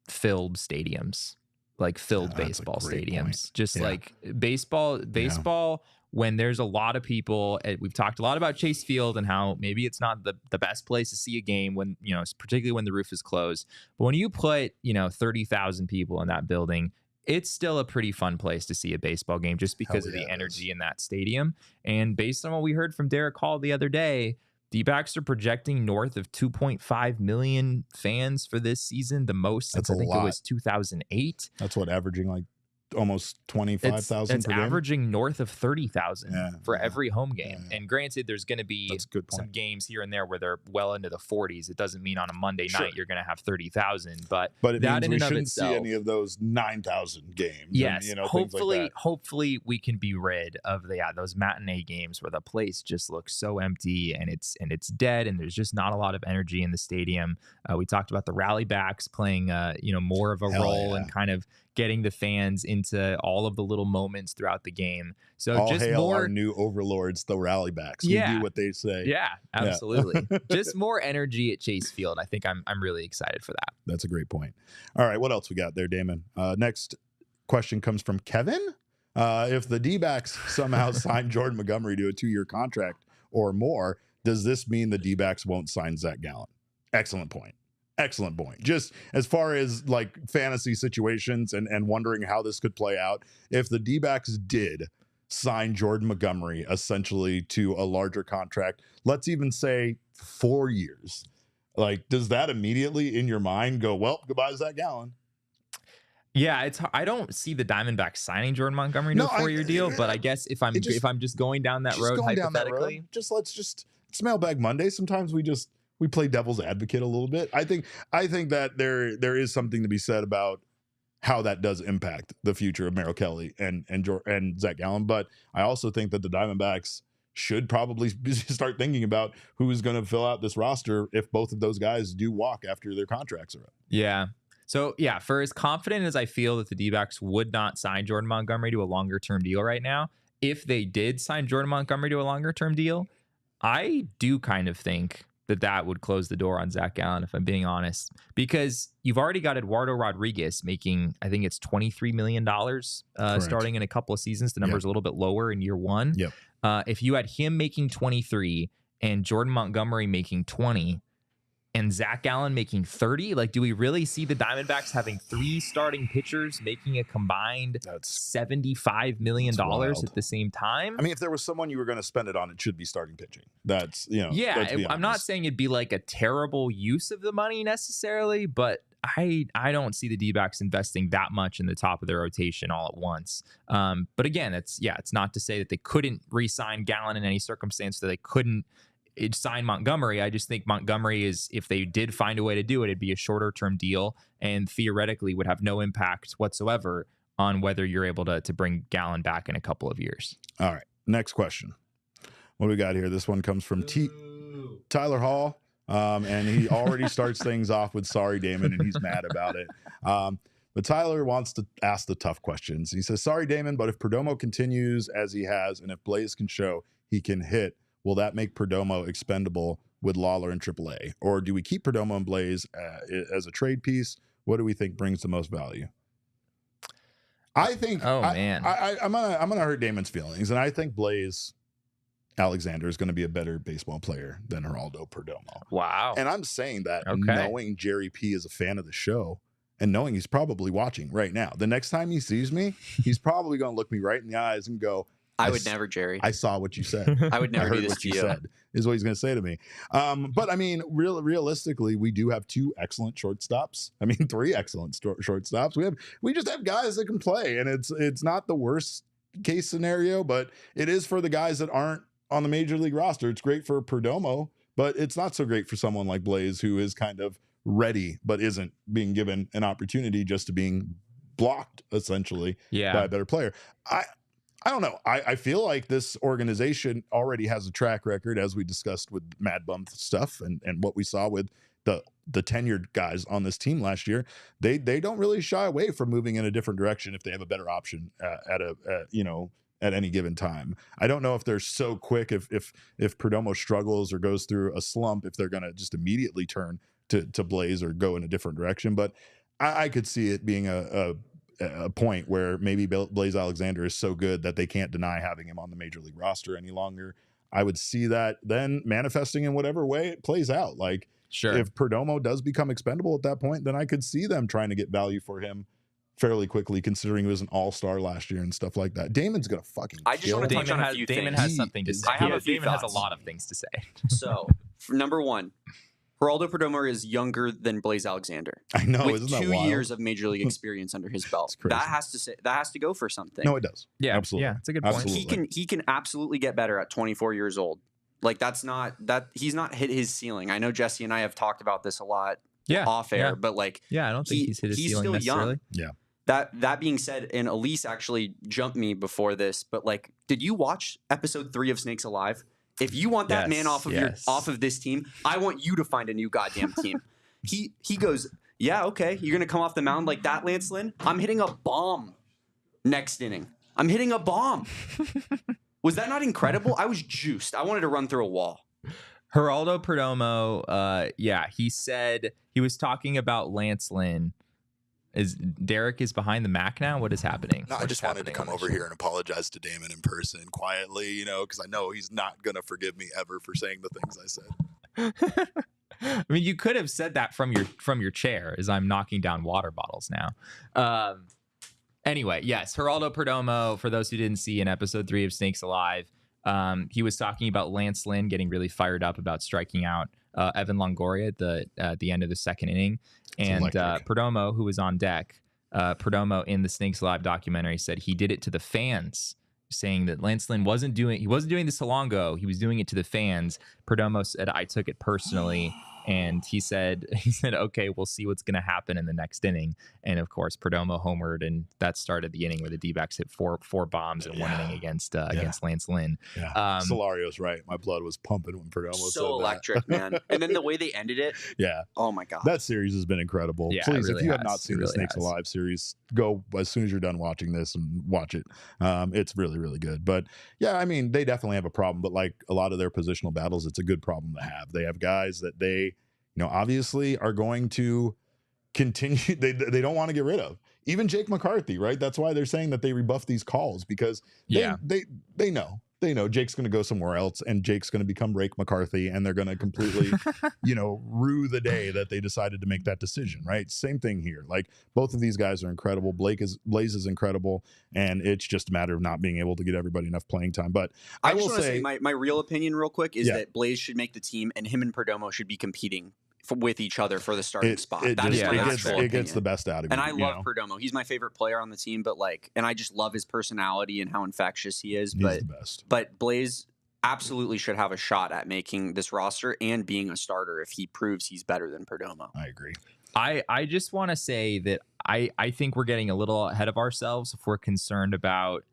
filled stadiums, like filled baseball stadiums. Point. Just like baseball, when there's a lot of people. We've talked a lot about Chase Field and how maybe it's not the best place to see a game when, particularly when the roof is closed. But when you put, 30,000 people in that building, it's still a pretty fun place to see a baseball game just because of the energy in that stadium. And based on what we heard from Derek Hall the other day, D-backs are projecting north of 2.5 million fans for this season, the most since I think it was 2008. That's what, averaging like almost 25,000 It's per game? Averaging north of 30,000 for every home game. And granted, there's going to be some games here and there where they're well into the 40s. It doesn't mean on a Monday night you're going to have 30,000, but it that means in we and of shouldn't itself, see any of those 9,000 games. Yes, and, hopefully, things like that. hopefully we can be rid of those matinee games where the place just looks so empty and it's dead and there's just not a lot of energy in the stadium. We talked about the rally backs playing more of a role and kind of getting the fans into all of the little moments throughout the game. So all just hail more our new overlords, the rally backs. We do what they say. Yeah, absolutely. Just more energy at Chase Field. I think I'm really excited for that. That's a great point. All right, what else we got there, Damon? Next question comes from Kevin. If the D-backs somehow sign Jordan Montgomery to a 2-year contract or more, does this mean the D-backs won't sign Zach Gallen? Excellent point. Just as far as like fantasy situations and wondering how this could play out, if the D-backs did sign Jordan Montgomery essentially to a larger contract, let's even say 4 years, like does that immediately in your mind go, well, goodbye Zach Gallen? Yeah, I don't see the Diamondbacks signing Jordan Montgomery to a 4-year deal, but I guess if I'm just going down that road hypothetically, it's Mailbag Monday. Sometimes we play devil's advocate a little bit. I think that there is something to be said about how that does impact the future of Merrill Kelly and Zach Gallen. But I also think that the Diamondbacks should probably start thinking about who is going to fill out this roster if both of those guys do walk after their contracts are up. Yeah. So, yeah, for as confident as I feel that the D-backs would not sign Jordan Montgomery to a longer-term deal right now, if they did sign Jordan Montgomery to a longer-term deal, I do kind of think that would close the door on Zach Gallen, if I'm being honest, because you've already got Eduardo Rodriguez making, I think it's $23 million starting in a couple of seasons. The number's a little bit lower in year one. Yep. If you had him making 23 and Jordan Montgomery making 20 and Zach Gallen making 30, like, do we really see the Diamondbacks having 3 starting pitchers making a combined $75 million at the same time? I mean, if there was someone you were going to spend it on, it should be starting pitching. That's, I'm not saying it'd be like a terrible use of the money necessarily, but I don't see the D-backs investing that much in the top of their rotation all at once. But again, it's not to say that they couldn't re-sign Gallen in any circumstance, that they couldn't sign Montgomery. I just think Montgomery is, if they did find a way to do it, it'd be a shorter term deal and theoretically would have no impact whatsoever on whether you're able to bring Gallen back in a couple of years. All right. Next question. What do we got here? This one comes from Tyler Hall. And he already starts things off with sorry, Damon, and he's mad about it. But Tyler wants to ask the tough questions. He says, sorry, Damon, but if Perdomo continues as he has, and if Blaze can show he can hit, will that make Perdomo expendable with Lawler in AAA? Or do we keep Perdomo and Blaze as a trade piece? What do we think brings the most value? I think I'm gonna hurt Damon's feelings, and I think Blaze Alexander is going to be a better baseball player than Geraldo Perdomo. Wow. And I'm saying that knowing Jerry P is a fan of the show and knowing he's probably watching right now. The next time he sees me, he's probably going to look me right in the eyes and go, I would never, Jerry. I saw what you said. I would never do this what to you you. said, is what he's going to say to me. But I mean, realistically, we do have 2 excellent shortstops. I mean, 3 excellent shortstops. We just have guys that can play, and it's not the worst case scenario, but it is for the guys that aren't on the major league roster. It's great for Perdomo but it's not so great for someone like Blaze, who is kind of ready, but isn't being given an opportunity, just to being blocked essentially by a better player. I don't know. I feel like this organization already has a track record, as we discussed with Mad Bum stuff and what we saw with the tenured guys on this team last year. They don't really shy away from moving in a different direction if they have a better option at any given time. I don't know if they're so quick, if Perdomo struggles or goes through a slump, if they're going to just immediately turn to Blaze or go in a different direction. But I could see it being a point where maybe Blaze Alexander is so good that they can't deny having him on the major league roster any longer. I would see that then manifesting in whatever way it plays out. Like, if Perdomo does become expendable at that point, then I could see them trying to get value for him fairly quickly, considering he was an all-star last year and stuff like that. Damon's gonna fucking I just want to touch on a few Damon things. has something to say. Damon has a lot of things to say. So, number one, Geraldo Perdomo is younger than Blaze Alexander. I know, with isn't that 2 wild? years of major league experience under his belt. That has to go for something. No, it does. Yeah, absolutely. Yeah, it's a good point. Absolutely. He can absolutely get better at 24 years old. Like, he's not hit his ceiling. I know Jesse and I have talked about this a lot off air, but like, I don't think he's hit his ceiling still necessarily. Young. Yeah. That being said, and Elise actually jumped me before this, but like, did you watch episode 3 of Snakes Alive? If you want that man off of this team, I want you to find a new goddamn team. He goes, yeah, okay, you're gonna come off the mound like that, Lance Lynn? I'm hitting a bomb next inning. I'm hitting a bomb. Was that not incredible? I was juiced. I wanted to run through a wall. Geraldo Perdomo, he said he was talking about Lance Lynn. Derek is behind the Mac now? What is happening? No, I just wanted to come over here and apologize to Damon in person quietly, because I know he's not going to forgive me ever for saying the things I said. I mean, you could have said that from your chair as I'm knocking down water bottles now. Anyway, yes, Geraldo Perdomo, for those who didn't see in episode 3 of Snakes Alive, he was talking about Lance Lynn getting really fired up about striking out Evan Longoria at the end of the second inning. And Perdomo, who was on deck, Perdomo in the Snakes Alive documentary said he did it to the fans, saying that Lance Lynn wasn't doing this to Longo. He was doing it to the fans. Perdomo said, I took it personally. And he said, okay, we'll see what's going to happen in the next inning. And of course, Perdomo homered, and that started the inning where the D-backs hit four bombs in one inning against Lance Lynn. Yeah. Solario's right. My blood was pumping when Perdomo said so electric, man. And then the way they ended it. Yeah. Oh my God. That series has been incredible. Yeah, Please, really if you have not seen the Snakes Alive series, go as soon as you're done watching this and watch it. It's really, really good. But yeah, I mean, they definitely have a problem, but like a lot of their positional battles, it's a good problem to have. They have guys that they, obviously are going to continue. They don't want to get rid of. Even Jake McCarthy, right? That's why they're saying that they rebuff these calls, because they know Jake's going to go somewhere else, and Jake's going to become Rake McCarthy, and they're going to completely, rue the day that they decided to make that decision, right? Same thing here. Like, both of these guys are incredible. Blaze is incredible, and it's just a matter of not being able to get everybody enough playing time. But I will say my real opinion real quick is that Blaze should make the team, and him and Perdomo should be competing with each other for the starting spot. It gets the best out of you. And I love Perdomo. He's my favorite player on the team, and I just love his personality and how infectious he is. He's the best. But Blaze absolutely should have a shot at making this roster and being a starter if he proves he's better than Perdomo. I agree. I just want to say that I think we're getting a little ahead of ourselves if we're concerned about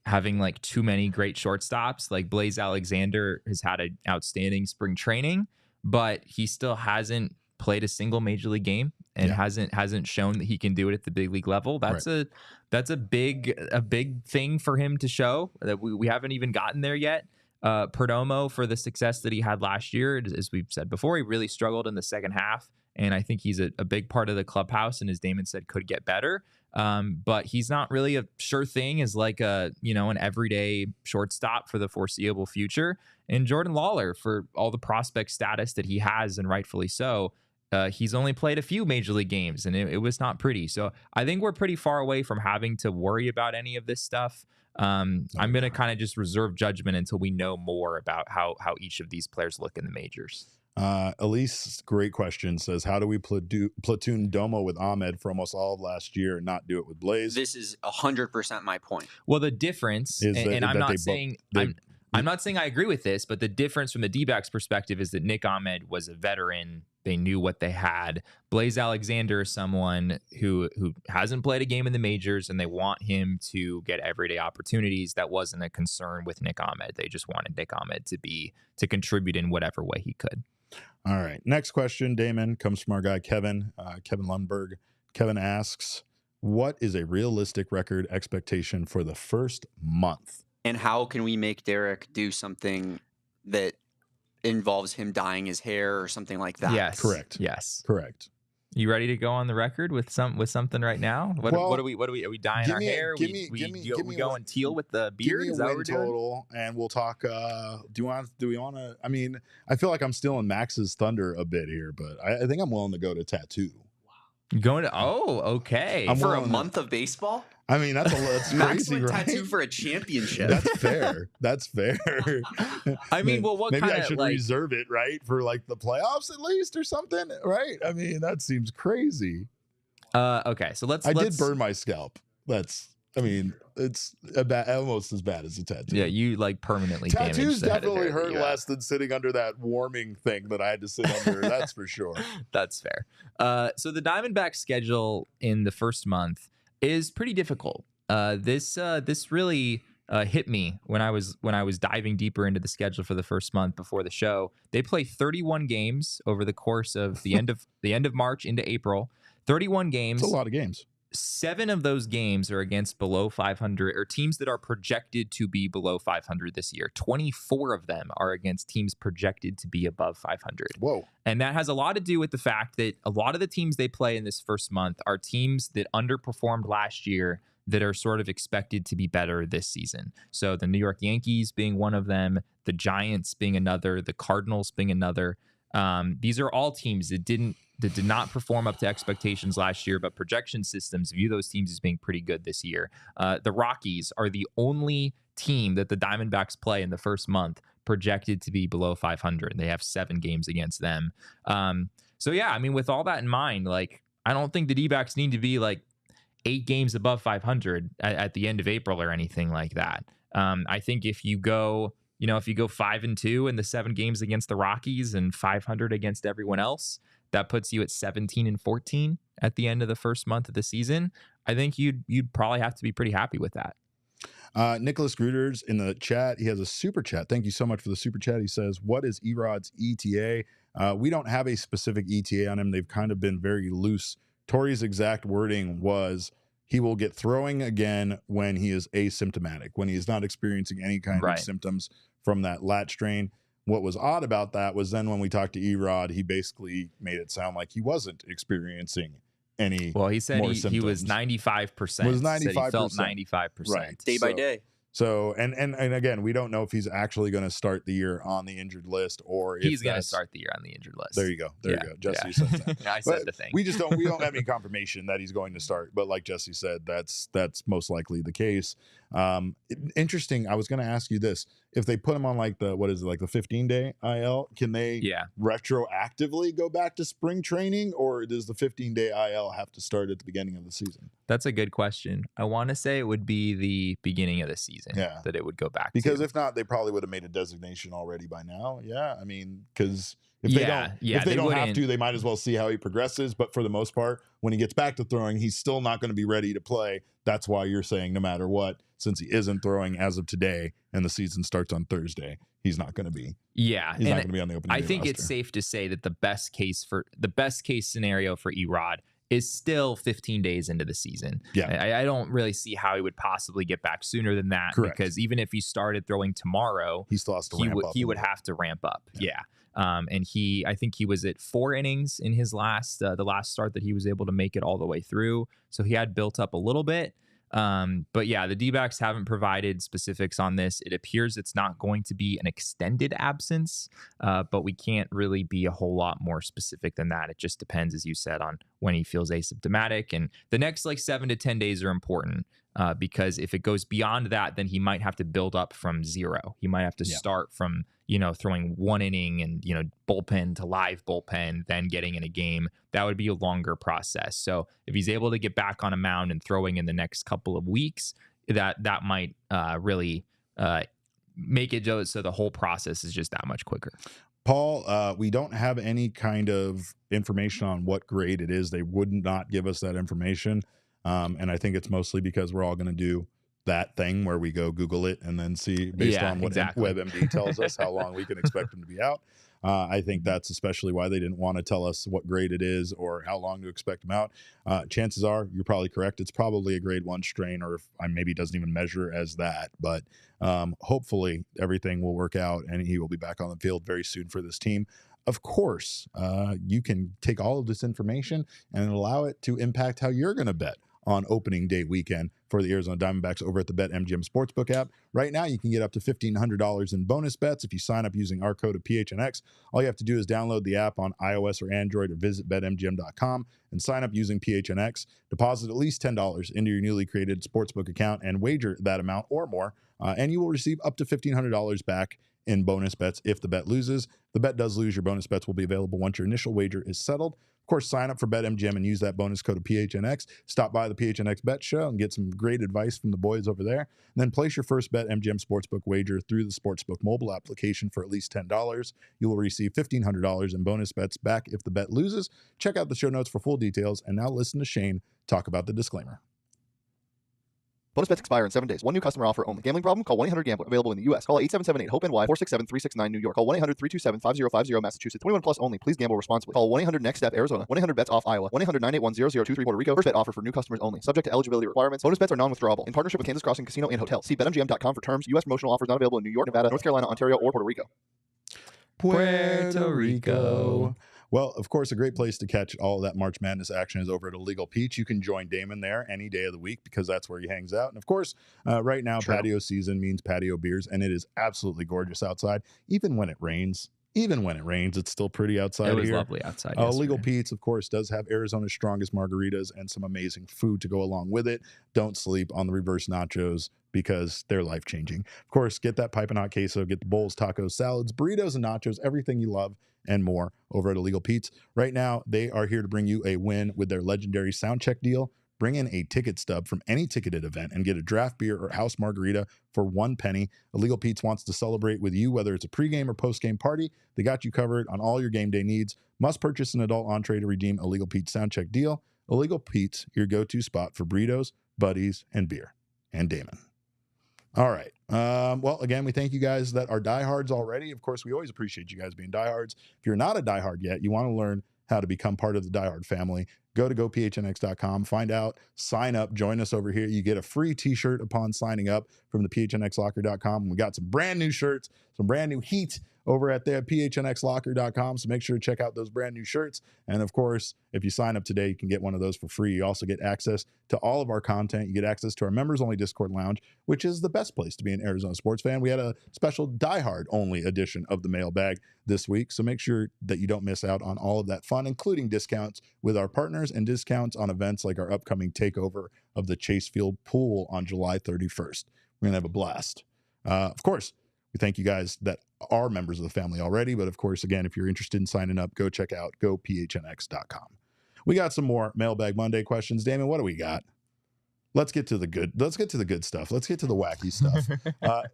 having like too many great shortstops. Like, Blaze Alexander has had an outstanding spring training, but he still hasn't played a single major league game and hasn't shown that he can do it at the big league level. That's a big thing for him to show that we haven't even gotten there yet. Perdomo, for the success that he had last year, as we've said before, he really struggled in the second half, and I think he's a big part of the clubhouse, and as Damon said, could get better. But he's not really a sure thing as like an everyday shortstop for the foreseeable future. And Jordan Lawler, for all the prospect status that he has, and rightfully so, he's only played a few major league games, and it was not pretty. So I think we're pretty far away from having to worry about any of this stuff. I'm going to kind of just reserve judgment until we know more about how each of these players look in the majors. Elise, great question, says, how do we platoon Domo with Ahmed for almost all of last year and not do it with Blaze? This is 100% my point. Well, the difference, and I'm not saying... I'm not saying I agree with this, but the difference from the D-backs perspective is that Nick Ahmed was a veteran. They knew what they had. Blaze Alexander is someone who hasn't played a game in the majors, and they want him to get everyday opportunities. That wasn't a concern with Nick Ahmed. They just wanted Nick Ahmed to contribute in whatever way he could. All right. Next question, Damon, comes from our guy, Kevin Lundberg. Kevin asks, what is a realistic record expectation for the first month? And how can we make Derek do something that involves him dyeing his hair or something like that? Yes. Correct. Yes. Correct. You ready to go on the record with something right now? What are we dyeing our hair? We going teal with the beard? Give me a win total, and we'll talk. Do we want to? I mean, I feel like I'm stealing Max's thunder a bit here, but I think I'm willing to go to tattoo. Okay. For a month of baseball? I mean, that's Max crazy, went right? tattoo for a championship. That's fair. That's fair. I mean, well, what maybe kind I should reserve it, right, for like the playoffs at least or something, right? I mean, that seems crazy. Okay, so let's. I did burn my scalp. It's almost as bad as a tattoo. Yeah, you like permanently damaged. Tattoos definitely hurt less than sitting under that warming thing that I had to sit under. That's for sure. That's fair. So the Diamondbacks schedule in the first month is pretty difficult. This really hit me when I was diving deeper into the schedule for the first month before the show. They play 31 games over the course of the end of March into April. 31 games. It's a lot of games. 7 of those games are against below 500 or teams that are projected to be below 500 this year. 24 of them are against teams projected to be above 500. Whoa. And that has a lot to do with the fact that a lot of the teams they play in this first month are teams that underperformed last year that are sort of expected to be better this season. So the New York Yankees being one of them, the Giants being another, the Cardinals being another. These are all teams that did not perform up to expectations last year, but projection systems view those teams as being pretty good this year. The Rockies are the only team that the Diamondbacks play in the first month projected to be below 500. They have 7 games against them. So yeah, I mean, with all that in mind, like, I don't think the D-backs need to be like 8 games above 500 at the end of April or anything like that. I think if you go 5-2 in the 7 games against the Rockies and 500 against everyone else, that puts you at 17-14 at the end of the first month of the season. I think you'd probably have to be pretty happy with that. Nicholas Gruters in the chat, he has a super chat. Thank you so much for the super chat. He says, what is Erod's ETA? We don't have a specific ETA on him. They've kind of been very loose. Torrey's exact wording was, he will get throwing again when he is asymptomatic, when he is not experiencing any kind of symptoms from that lat strain. What was odd about that was then when we talked to Erod, he basically made it sound like he wasn't experiencing any. Well, he said he was 95%. Was 95%. He felt 95%. Right. Day by day. So, and again, we don't know if he's actually going to start the year on the injured list or if he's going to start the year on the injured list. There you go. There you go. Jesse said that. I said the thing. We don't have any confirmation that he's going to start, but like Jesse said, that's most likely the case. Interesting. I was going to ask you this. If they put him on like the 15-day IL, can they retroactively go back to spring training, or does the 15-day IL have to start at the beginning of the season? That's a good question. I want to say it would be the beginning of the season that it would go back because to. If not, they probably would have made a designation already by now. Yeah. I mean, because if they don't have to, they might as well see how he progresses. But for the most part, when he gets back to throwing, he's still not going to be ready to play. That's why you're saying no matter what, since he isn't throwing as of today and the season starts on Thursday, he's not going to be. Yeah. He's not going to be on the opening day I think roster. It's safe to say that the best case scenario for Erod is still 15 days into the season. Yeah. I don't really see how he would possibly get back sooner than that. Correct. Because even if he started throwing tomorrow, he still has to ramp up. He would have to ramp up. Yeah. And I think he was at 4 innings in his the last start that he was able to make it all the way through. So he had built up a little bit. But yeah, the D-backs haven't provided specifics on this. It appears it's not going to be an extended absence, but we can't really be a whole lot more specific than that. It just depends, as you said, on when he feels asymptomatic. And the next 7 to 10 days are important because if it goes beyond that, then he might have to build up from zero. He might have to start from, throwing 1 inning and, bullpen to live bullpen, then getting in a game. That would be a longer process. So if he's able to get back on a mound and throwing in the next couple of weeks, that might really make it so the whole process is just that much quicker. Paul, we don't have any kind of information on what grade it is. They would not give us that information. And I think it's mostly because we're all going to do that thing where we go Google it and then see based on what WebMD tells us how long we can expect them to be out. I think that's especially why they didn't want to tell us what grade it is or how long to expect them out. Chances are you're probably correct. It's probably a grade 1 strain, or maybe it doesn't even measure as that. But hopefully everything will work out and he will be back on the field very soon for this team. Of course, you can take all of this information and allow it to impact how you're going to bet on opening day weekend for the Arizona Diamondbacks over at the BetMGM Sportsbook app. Right now, you can get up to $1,500 in bonus bets if you sign up using our code of PHNX. All you have to do is download the app on iOS or Android or visit BetMGM.com and sign up using PHNX. Deposit at least $10 into your newly created sportsbook account and wager that amount or more, and you will receive up to $1,500 back in bonus bets if the bet loses. If the bet does lose, your bonus bets will be available once your initial wager is settled. Of course, sign up for BetMGM and use that bonus code of PHNX. Stop by the PHNX Bet Show and get some great advice from the boys over there. And then place your first BetMGM Sportsbook wager through the Sportsbook mobile application for at least $10. You will receive $1,500 in bonus bets back if the bet loses. Check out the show notes for full details. And now listen to Shane talk about the disclaimer. Bonus bets expire in 7 days. One new customer offer only. Gambling problem? Call 1-800-GAMBLER. Available in the U.S. Call 877-8-HOPE-NY 467-369 New York. Call 1-800-327-5050 Massachusetts. 21 plus only. Please gamble responsibly. Call 1-800-NEXT-STEP Arizona. 1-800-BETS-OFF Iowa. 1-800-981-0023 Puerto Rico. First bet offer for new customers only. Subject to eligibility requirements. Bonus bets are non-withdrawable. In partnership with Kansas Crossing Casino and Hotel. See BetMGM.com for terms. U.S. promotional offers not available in New York, Nevada, North Carolina, Ontario, or Puerto Rico. Puerto Rico. Well, of course, a great place to catch all of that March Madness action is over at Illegal Pete's. You can join Damon there any day of the week because that's where he hangs out. And of course, right now, patio season means patio beers, and it is absolutely gorgeous outside. Even when it rains, it's still pretty outside here. It was lovely outside. Illegal Pete's, of course, does have Arizona's strongest margaritas and some amazing food to go along with it. Don't sleep on the reverse nachos because they're life-changing. Of course, get that piping hot queso, get the bowls, tacos, salads, burritos, and nachos, everything you love and more over at Illegal Pete's. Right now, they are here to bring you a win with their legendary sound check deal. Bring in a ticket stub from any ticketed event and get a draft beer or house margarita for $1. Illegal Pete's wants to celebrate with you, whether it's a pregame or postgame party. They got you covered on all your game day needs. Must purchase an adult entree to redeem Illegal Pete's sound check deal. Illegal Pete's, your go-to spot for burritos, buddies, and beer. And Damon. All right. Well, again, we thank you guys that are diehards already. Of course, we always appreciate you guys being diehards. If you're not a diehard yet, you want to learn how to become part of the diehard family, go to gophnx.com, find out, sign up, join us over here. You get a free t-shirt upon signing up from the phnxlocker.com. We got some brand new shirts, some brand new heat over at there, phnxlocker.com. So make sure to check out those brand new shirts. And of course, if you sign up today, you can get one of those for free. You also get access to all of our content. You get access to our members only Discord lounge, which is the best place to be an Arizona sports fan. We had a special diehard only edition of the mailbag this week. So make sure that you don't miss out on all of that fun, including discounts with our partners and discounts on events like our upcoming takeover of the Chase Field pool on July 31st. We're going to have a blast. Of course, we thank you guys that are members of the family already. But of course, again, if you're interested in signing up, go check out gophnx.com. We got some more Mailbag Monday questions. Damon, what do we got? Let's get to the good. Let's get to the good stuff. Let's get to the wacky stuff.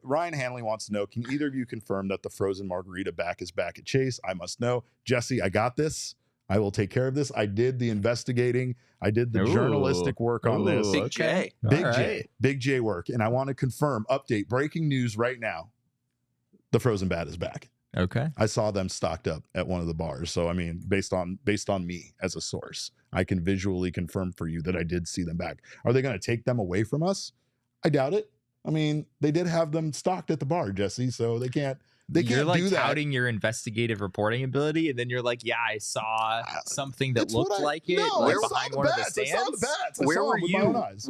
Ryan Hanley wants to know, can either of you confirm that the frozen margarita back is back at Chase? I must know. Jesse, I got this. I will take care of this. I did the investigating. I did the journalistic work on this. Big J. Big J work. And I want to confirm, update, breaking news right now. The frozen bat is back. Okay. I saw them stocked up at one of the bars. So, I mean, based on me as a source, I can visually confirm for you that I did see them back. Are they going to take them away from us? I doubt it. I mean, they did have them stocked at the bar, Jesse, so they can't you're like do that. touting your investigative reporting ability, and then you're like, yeah, I saw something that looked like it behind one of the stands. Where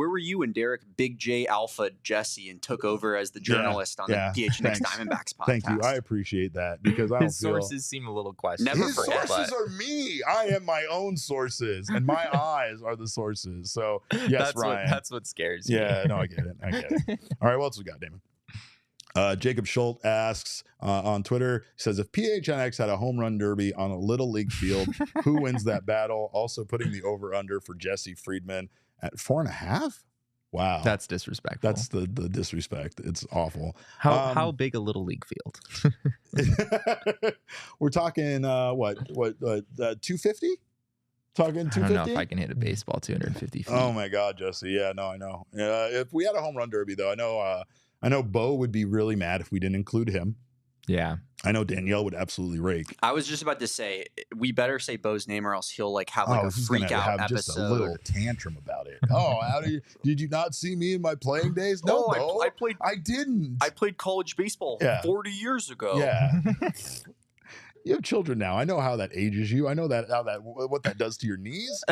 were you when Derek Big J Alpha Jesse and took over as the journalist on the PHNX Diamondbacks podcast? Thank you. I appreciate that because I don't His sources seem a little questionable. Never forget. His sources are me. I am my own sources, and my eyes are the sources. So yes, Ryan. That's what scares me. Yeah, no, I get it. All right, what else we got, Damon? Jacob Schultz asks on Twitter, he says, if PHNX had a home run derby on a little league field, who wins that battle? Also putting the over-under for Jesse Friedman at 4.5. Wow. That's disrespectful. That's the disrespect. It's awful. How big a little league field? We're talking what 250? Talking 250? I don't know if I can hit a baseball 250 feet. Oh my God, Jesse. Yeah, no, I know. If we had a home run derby though, I know Bo would be really mad if we didn't include him. Yeah. I know Danielle would absolutely rake. I was just about to say, we better say Bo's name or else he'll have a freak out episode. Just a little tantrum about it. Oh, did you not see me in my playing days? No, Bo, I didn't. I played college baseball 40 years ago. Yeah. You have children now. I know how that ages you. I know what that does to your knees.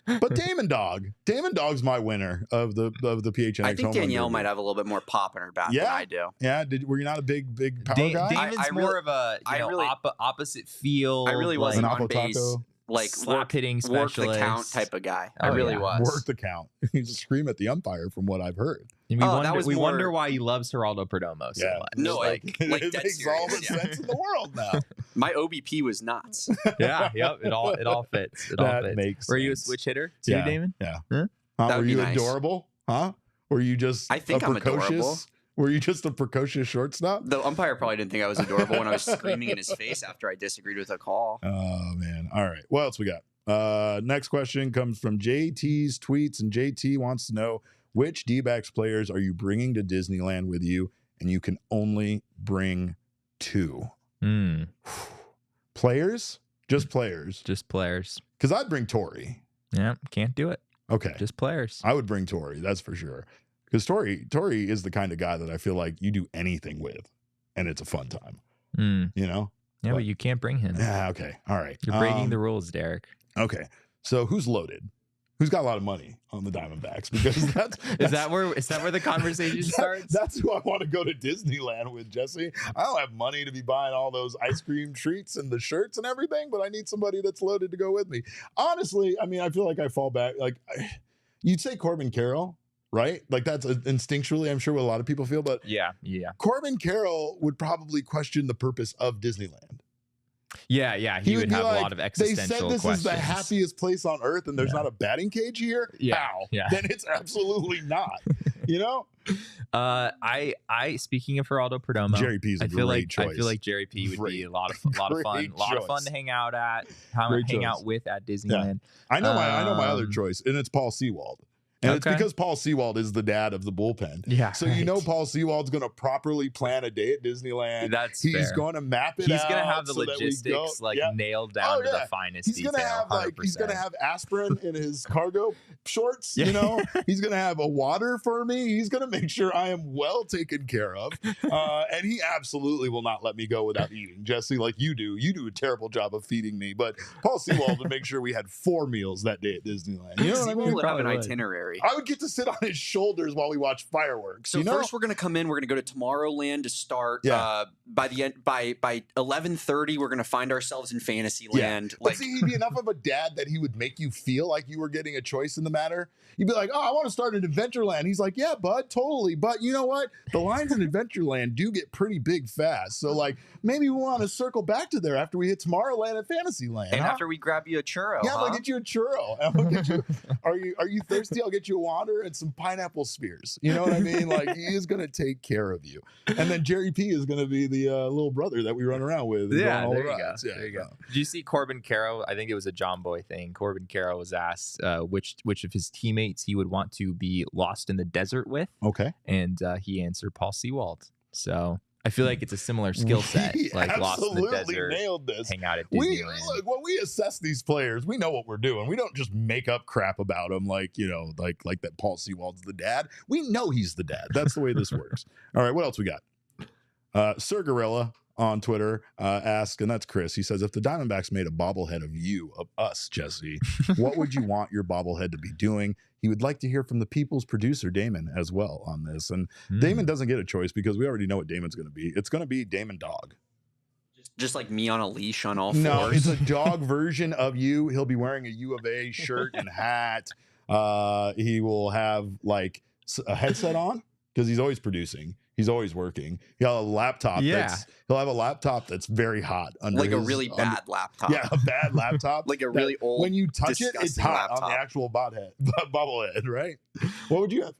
But Damon Dog's my winner of the PHNX. I think Danielle might have a little bit more pop in her bat than I do. Yeah. Were you not a big power guy? Damon's more of a opposite field. I really was an on base. Slap hitting specialist, work the count type of guy. I really was. Work the count. You just scream at the umpire, from what I've heard. And we wonder why he loves Geraldo Perdomo so much. No, it makes all the sense in the world now. My OBP was nuts. Yeah, yep. It all fits. Makes sense. Were you a switch hitter too, Damon? Yeah. Huh? Were you adorable? Huh? Were you just? I think I'm adorable. Were you just a precocious shortstop? The umpire probably didn't think I was adorable when I was screaming in his face after I disagreed with a call. Oh, man. All right. What else we got? Next question comes from JT's tweets, and JT wants to know, which D-backs players are you bringing to Disneyland with you, and you can only bring 2? Players? Just players. Just players. Because I'd bring Tori. Yeah, can't do it. Okay. Just players. I would bring Tori, that's for sure. Because Tori is the kind of guy that I feel like you do anything with, and it's a fun time. You know? Yeah, but you can't bring him. Yeah, okay. All right. You're breaking the rules, Derek. Okay. So who's loaded? Who's got a lot of money on the Diamondbacks? Because is that where the conversation starts? That's who I want to go to Disneyland with, Jesse. I don't have money to be buying all those ice cream treats and the shirts and everything, but I need somebody that's loaded to go with me. Honestly, I mean, I feel like I fall back. You'd say Corbin Carroll, right? Like that's instinctually, I'm sure what a lot of people feel, but yeah. Corbin Carroll would probably question the purpose of Disneyland. Yeah. He would have a lot of existential questions. They said this is the happiest place on earth and there's not a batting cage here? How? Yeah. Then it's absolutely not. You know? I speaking of Geraldo Perdomo, Jerry P's a great choice. I feel like Jerry P would be a lot of fun. A lot of fun to hang out with at Disneyland. Yeah. I know my other choice, and it's Paul Sewald. And it's because Paul Sewald is the dad of the bullpen. Yeah. So you know Paul Sewald's going to properly plan a day at Disneyland. He's going to map it out. He's going to have the logistics nailed down to the finest detail. He's going to have aspirin in his cargo shorts. You know, he's going to have a water for me. He's going to make sure I am well taken care of. And he absolutely will not let me go without eating, Jesse, like you do. You do a terrible job of feeding me, but Paul Sewald would make sure we had 4 meals that day at Disneyland. You know what I mean? Would have an itinerary. I would get to sit on his shoulders while we watch fireworks. So first we're going to come in. We're going to go to Tomorrowland to start. By the end, by 11:30, we're going to find ourselves in Fantasyland. But see, he'd be enough of a dad that he would make you feel like you were getting a choice in the matter. You'd be like, oh, I want to start in Adventureland. He's like, yeah, bud, totally. But you know what? The lines in Adventureland do get pretty big fast. So maybe we want to circle back to there after we hit Tomorrowland and Fantasyland. And after we grab you a churro. Yeah, I'll get you a churro. I'll get you, are you thirsty? I'll get you a water and some pineapple spears. You know what I mean? He is going to take care of you. And then Jerry P is going to be the little brother that we run around with. Yeah, there you go. Did you see Corbin Carroll? I think it was a John Boy thing. Corbin Carroll was asked which of his teammates he would want to be lost in the desert with. Okay. And he answered Paul Sewald. So I feel like it's a similar skill set, lost in the desert, nailed this. Hang out at Disneyland. When we assess these players, we know what we're doing. We don't just make up crap about them like that Paul Sewald's the dad. We know he's the dad. That's the way this works. All right, what else we got? Sir Gorilla on Twitter asks, and that's Chris. He says, if the Diamondbacks made a bobblehead of us, Jesse, what would you want your bobblehead to be doing? He would like to hear from the people's producer, Damon, as well on this. And Damon doesn't get a choice because we already know what Damon's going to be. It's going to be Damon Dog. Just like me on a leash on all fours? No, it's a dog version of you. He'll be wearing a U of A shirt and hat. He will have a headset on. because he's always producing. He's always working. He'll have a laptop. He'll have a laptop that's very hot under like a really bad laptop. Yeah, a bad laptop. Like a really old. When you touch it, it's hot laptop. on the actual bobblehead, right? What would you have?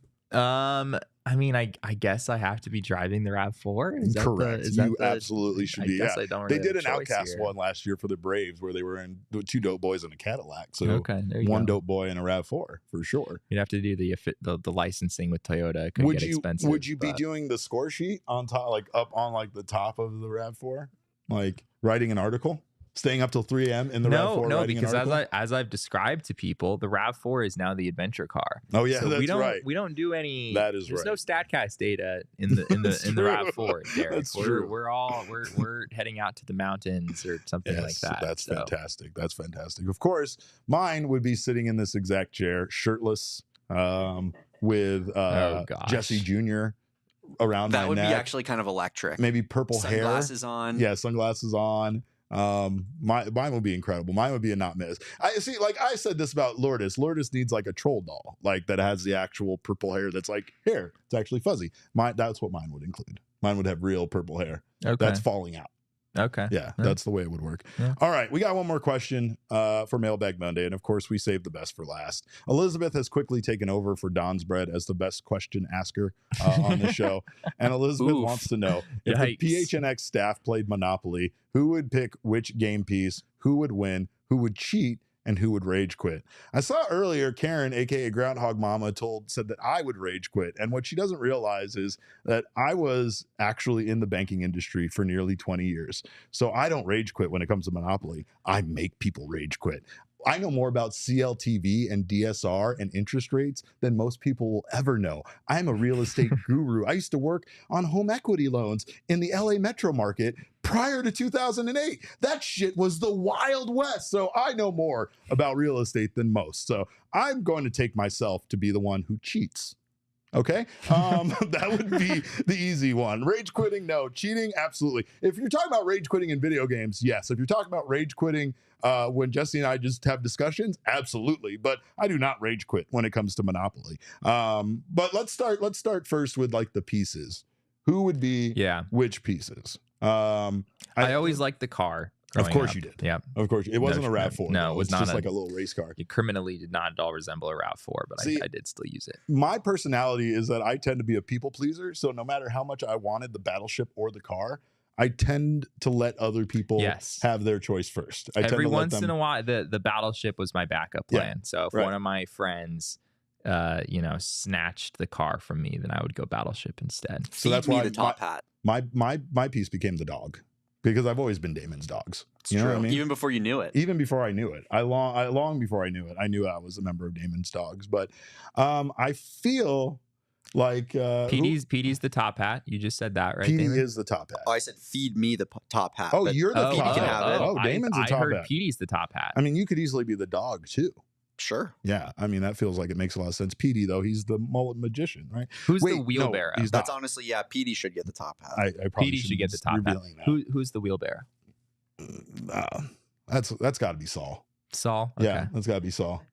I mean, I guess I have to be driving the RAV4. Is Correct. That you absolutely should be. I don't really they did have an a choice Outcast here. one last year for the Braves where they were in 2 dope boys in a Cadillac. So okay, there you one go. dope boy and a RAV4 for sure. You'd have to do the licensing with Toyota. It could get expensive. Would you be doing the score sheet on top, like up on like the top of the RAV4, like writing an article? Staying up till 3 a.m. in the RAV4? No, because as I've described to people, the RAV4 is now the adventure car. Oh yeah, so that's right. We don't do any. That is there's right. no StatCast data in the RAV4. Derek. That's true. We're heading out to the mountains or something like that. That's fantastic. That's fantastic. Of course, mine would be sitting in this exact chair, shirtless, with Jesse Jr. around my neck. That would be actually kind of electric. Maybe purple hair. Sunglasses on. Yeah, sunglasses on. Mine would be incredible. Mine would be a not miss. I see, like I said this about Lourdes. Lourdes needs like a troll doll, like that has the actual purple hair that's like hair. It's actually fuzzy. That's what mine would include. Mine would have real purple hair. Okay. That's falling out. Okay. Yeah, that's the way it would work. Yeah. All right, we got one more question for Mailbag Monday, and of course, we saved the best for last. Elizabeth has quickly taken over for Don's Bread as the best question asker on the show, and Elizabeth wants to know if the PHNX staff played Monopoly, who would pick which game piece, who would win, who would cheat, and who would rage quit. I saw earlier Karen, aka Groundhog Mama, said that I would rage quit. And what she doesn't realize is that I was actually in the banking industry for nearly 20 years. So I don't rage quit when it comes to Monopoly. I make people rage quit. I know more about CLTV and DSR and interest rates than most people will ever know. I'm a real estate guru. I used to work on home equity loans in the LA metro market prior to 2008. That shit was the Wild West. So I know more about real estate than most. So I'm going to take myself to be the one who cheats. Okay. That would be the easy one. Rage quitting, no. Cheating, absolutely. If you're talking about rage quitting in video games, yes. If you're talking about rage quitting when Jesse and I just have discussions, absolutely. But I do not rage quit when it comes to Monopoly. But let's start first with like the pieces. Who would be which pieces? I always liked the car. Of course up. you did. Yeah. Of course. It wasn't a RAV4. No, it was not just like a little race car. It criminally did not at all resemble a RAV4, but I did still use it. My personality is that I tend to be a people pleaser. So no matter how much I wanted the battleship or the car, I tend to let other people have their choice first. Every once in a while, the battleship was my backup plan. Yeah, so if one of my friends snatched the car from me, then I would go battleship instead. So that's why the top hat. My piece became the dog. Because I've always been Damon's dogs. It's true. Know what I mean? Even before you knew it. Even before I knew it. Long before I knew it. I knew I was a member of Damon's dogs. But I feel like Petey's the top hat. You just said that, right? Petey Damon? is the top hat. Oh, I said feed me the top hat. Oh, you're the top hat. Oh, Damon's the top hat. I heard Petey's the top hat. I mean, you could easily be the dog too. Sure. Yeah. I mean, that feels like it makes a lot of sense. Petey, though, he's the mullet magician, right? Who's the wheelbarrow? No, that's honestly, Petey should get the top hat. I probably Petey should get the top hat. Who's the wheelbarrow? That's got to be Saul. Saul? Okay. Yeah, that's got to be Saul.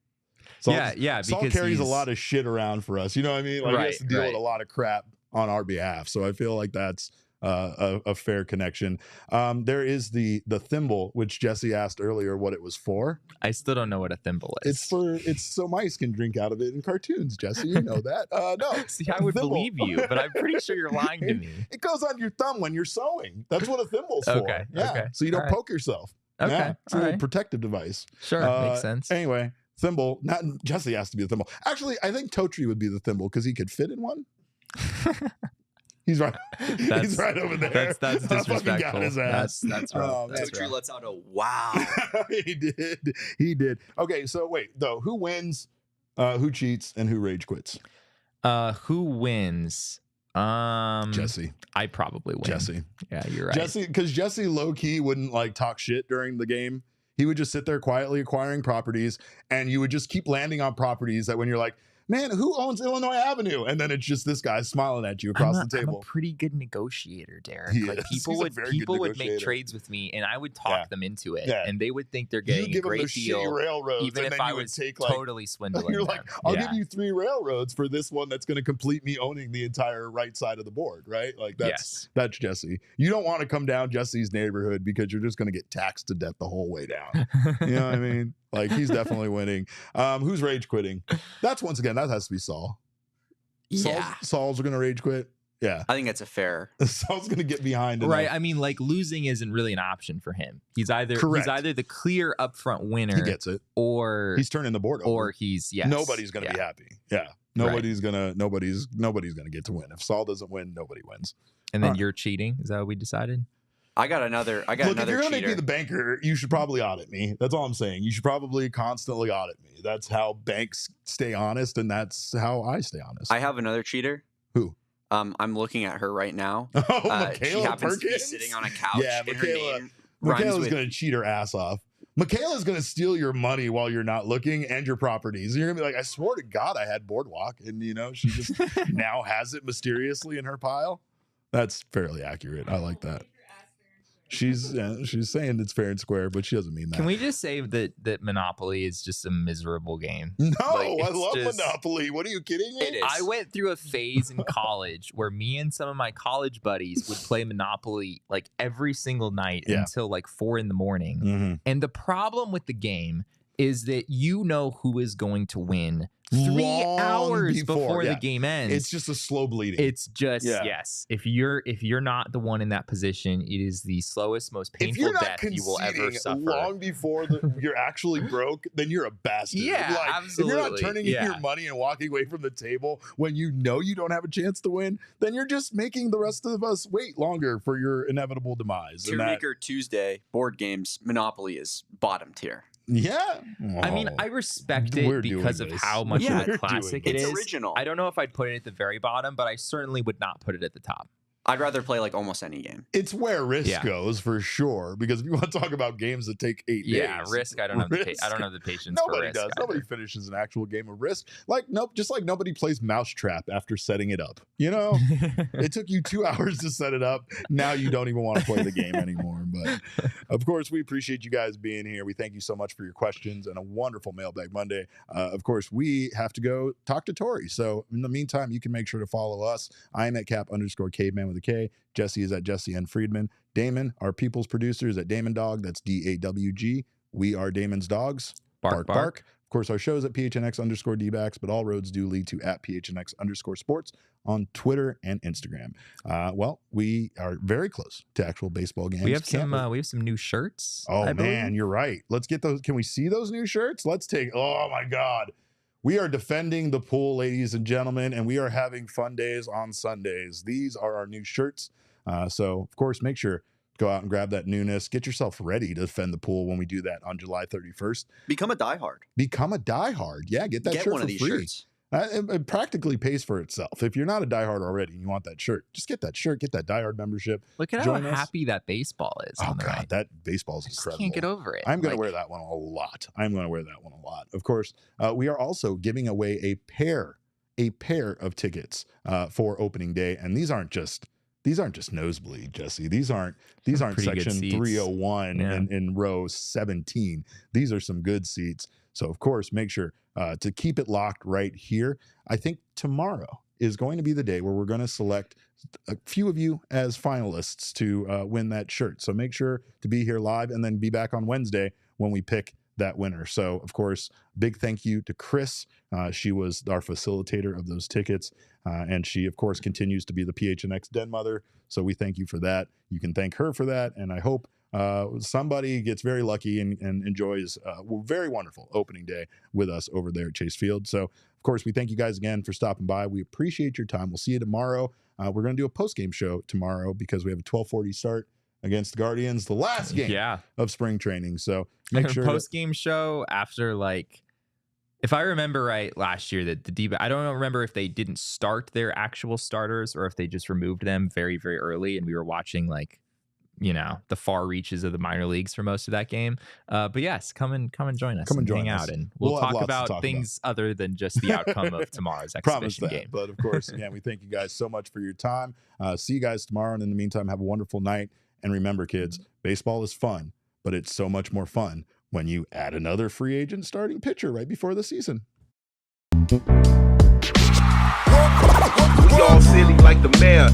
Yeah. Saul because carries a lot of shit around for us. You know what I mean? Like, he has to deal with a lot of crap on our behalf. So I feel like that's a fair connection. There is the thimble, which Jesse asked earlier what it was for. I still don't know what a thimble is. It's so mice can drink out of it in cartoons, Jesse. You know that. No. See, I would believe you, but I'm pretty sure you're lying to me. It goes on your thumb when you're sewing. That's what a thimble's for. Okay. Yeah. Okay. So you don't poke yourself. Okay. Yeah. It's a little protective device. Sure. Makes sense. Anyway, thimble. Not Jesse has to be the thimble. Actually, I think Totri would be the thimble because he could fit in one. He's right. He's right over there. That's disrespectful. That's wrong. Totri lets out a wow. He did. Okay, so wait though. Who wins? Who cheats? And who rage quits? Who wins? Jesse. I probably win. Jesse. Yeah, you're right. Jesse, because Jesse low key wouldn't like talk shit during the game. He would just sit there quietly acquiring properties, and you would just keep landing on properties that when you're like, man, who owns Illinois Avenue? And then it's just this guy smiling at you across the table. I'm a pretty good negotiator, Derek. He Like is. people would make trades with me, and I would talk them into it, and they would think they're getting a great deal, railroads, even if I was totally swindling You're them. like, I'll give you 3 railroads for this one that's going to complete me owning the entire right side of the board, right? Like that's Jesse. You don't want to come down Jesse's neighborhood because you're just going to get taxed to death the whole way down. You know what I mean? Like he's definitely winning. Who's rage quitting? That's once again, that has to be Saul. Saul's going to rage quit. Yeah. I think that's a fair. Saul's going to get behind it. Right. I mean, like losing isn't really an option for him. He's either the clear upfront winner. He gets it. Or he's turning the board over. Or he's nobody's going to be happy. Yeah. Nobody's gonna get to win. If Saul doesn't win, nobody wins. And then you're cheating. Is that what we decided? I got another. Look, if you're gonna make me the banker, you should probably audit me. That's all I'm saying. You should probably constantly audit me. That's how banks stay honest, and that's how I stay honest. I have another cheater. Who? I'm looking at her right now. Michaela she happens Perkins? to be sitting on a couch. Yeah, and her name Michaela's gonna cheat her ass off. Michaela's gonna steal your money while you're not looking and your properties. And you're gonna be like, I swore to God I had Boardwalk, and she just now has it mysteriously in her pile. That's fairly accurate. I like that. She's saying it's fair and square, but she doesn't mean that. Can we just say that Monopoly is just a miserable game? No, I love Monopoly. What are you kidding me? I went through a phase in college where me and some of my college buddies would play Monopoly like every single night until like 4 a.m. Mm-hmm. And the problem with the game is that you know who is going to win 3 hours before the game ends. It's just a slow bleeding. It's just yes. If you're not the one in that position, it is the slowest, most painful death you will ever suffer. Long before you're actually broke, then you're a bastard. Yeah, absolutely. If you're not turning in your money and walking away from the table when you know you don't have a chance to win, then you're just making the rest of us wait longer for your inevitable demise. Tier Maker Tuesday board games, Monopoly is bottom tier. Yeah. I mean, I respect it because of how much of a classic it is. It's original. I don't know if I'd put it at the very bottom, but I certainly would not put it at the top. I'd rather play like almost any game. It's where Risk goes for sure, because if you want to talk about games that take 8 days. Yeah, Risk. I don't have the patience. Nobody does. Nobody finishes an actual game of Risk. Just like nobody plays Mousetrap after setting it up. It took you 2 hours to set it up. Now you don't even want to play the game anymore. But of course, we appreciate you guys being here. We thank you so much for your questions and a wonderful Mailbag Monday. Of course, we have to go talk to Tori. So in the meantime, you can make sure to follow us. I am at Cap_caveman with a K. Jesse is at Jesse N. Friedman. Damon, our people's producer, is at Damon Dog. That's DAWG. We are Damon's dogs. Bark, bark. Of course, our show is at PHNX_DBacks, but all roads do lead to at PHNX_sports on Twitter and Instagram. Well, we are very close to actual baseball games. We have some new shirts. Oh man, you're right. Let's get those. Can we see those new shirts? Oh my God. We are defending the pool, ladies and gentlemen, and we are having fun days on Sundays. These are our new shirts. So, of course, make sure go out and grab that newness. Get yourself ready to defend the pool when we do that on July 31st. Become a diehard. Yeah, get that shirt one for free. Shirts. It practically pays for itself. If you're not a diehard already and you want that shirt, just get that shirt, get that diehard membership. Look at how happy that baseball is. Oh, God, that baseball is incredible. Can't get over it. I'm going to wear that one a lot. Of course, we are also giving away a pair of tickets for opening day. And these aren't just nosebleed, Jesse. These aren't section 301 in row 17. These are some good seats. So, of course, make sure to keep it locked right here. I think tomorrow is going to be the day where we're going to select a few of you as finalists to win that shirt. So make sure to be here live and then be back on Wednesday when we pick that winner. So, of course, big thank you to Chris. She was our facilitator of those tickets. And she, of course, continues to be the PHNX den mother. So we thank you for that. You can thank her for that. And I hope somebody gets very lucky and enjoys a very wonderful opening day with us over there at Chase Field. So, of course, we thank you guys again for stopping by. We appreciate your time. We'll see you tomorrow. We're going to do a post-game show tomorrow because we have a 12:40 start against the Guardians, the last game of spring training. So make sure post-game show after if I remember right, last year that the D-backs, I don't remember if they didn't start their actual starters or if they just removed them very, very early and we were watching the far reaches of the minor leagues for most of that game. But yes, come and join us. Come and hang join us. out, and We'll we'll have talk lots to about talk things other than just the outcome of tomorrow's Promise exhibition that. game. But of course, again, we thank you guys so much for your time. See you guys tomorrow. And in the meantime, have a wonderful night. And remember, kids, baseball is fun, but it's so much more fun when you add another free agent starting pitcher right before the season. We all silly like the mayor.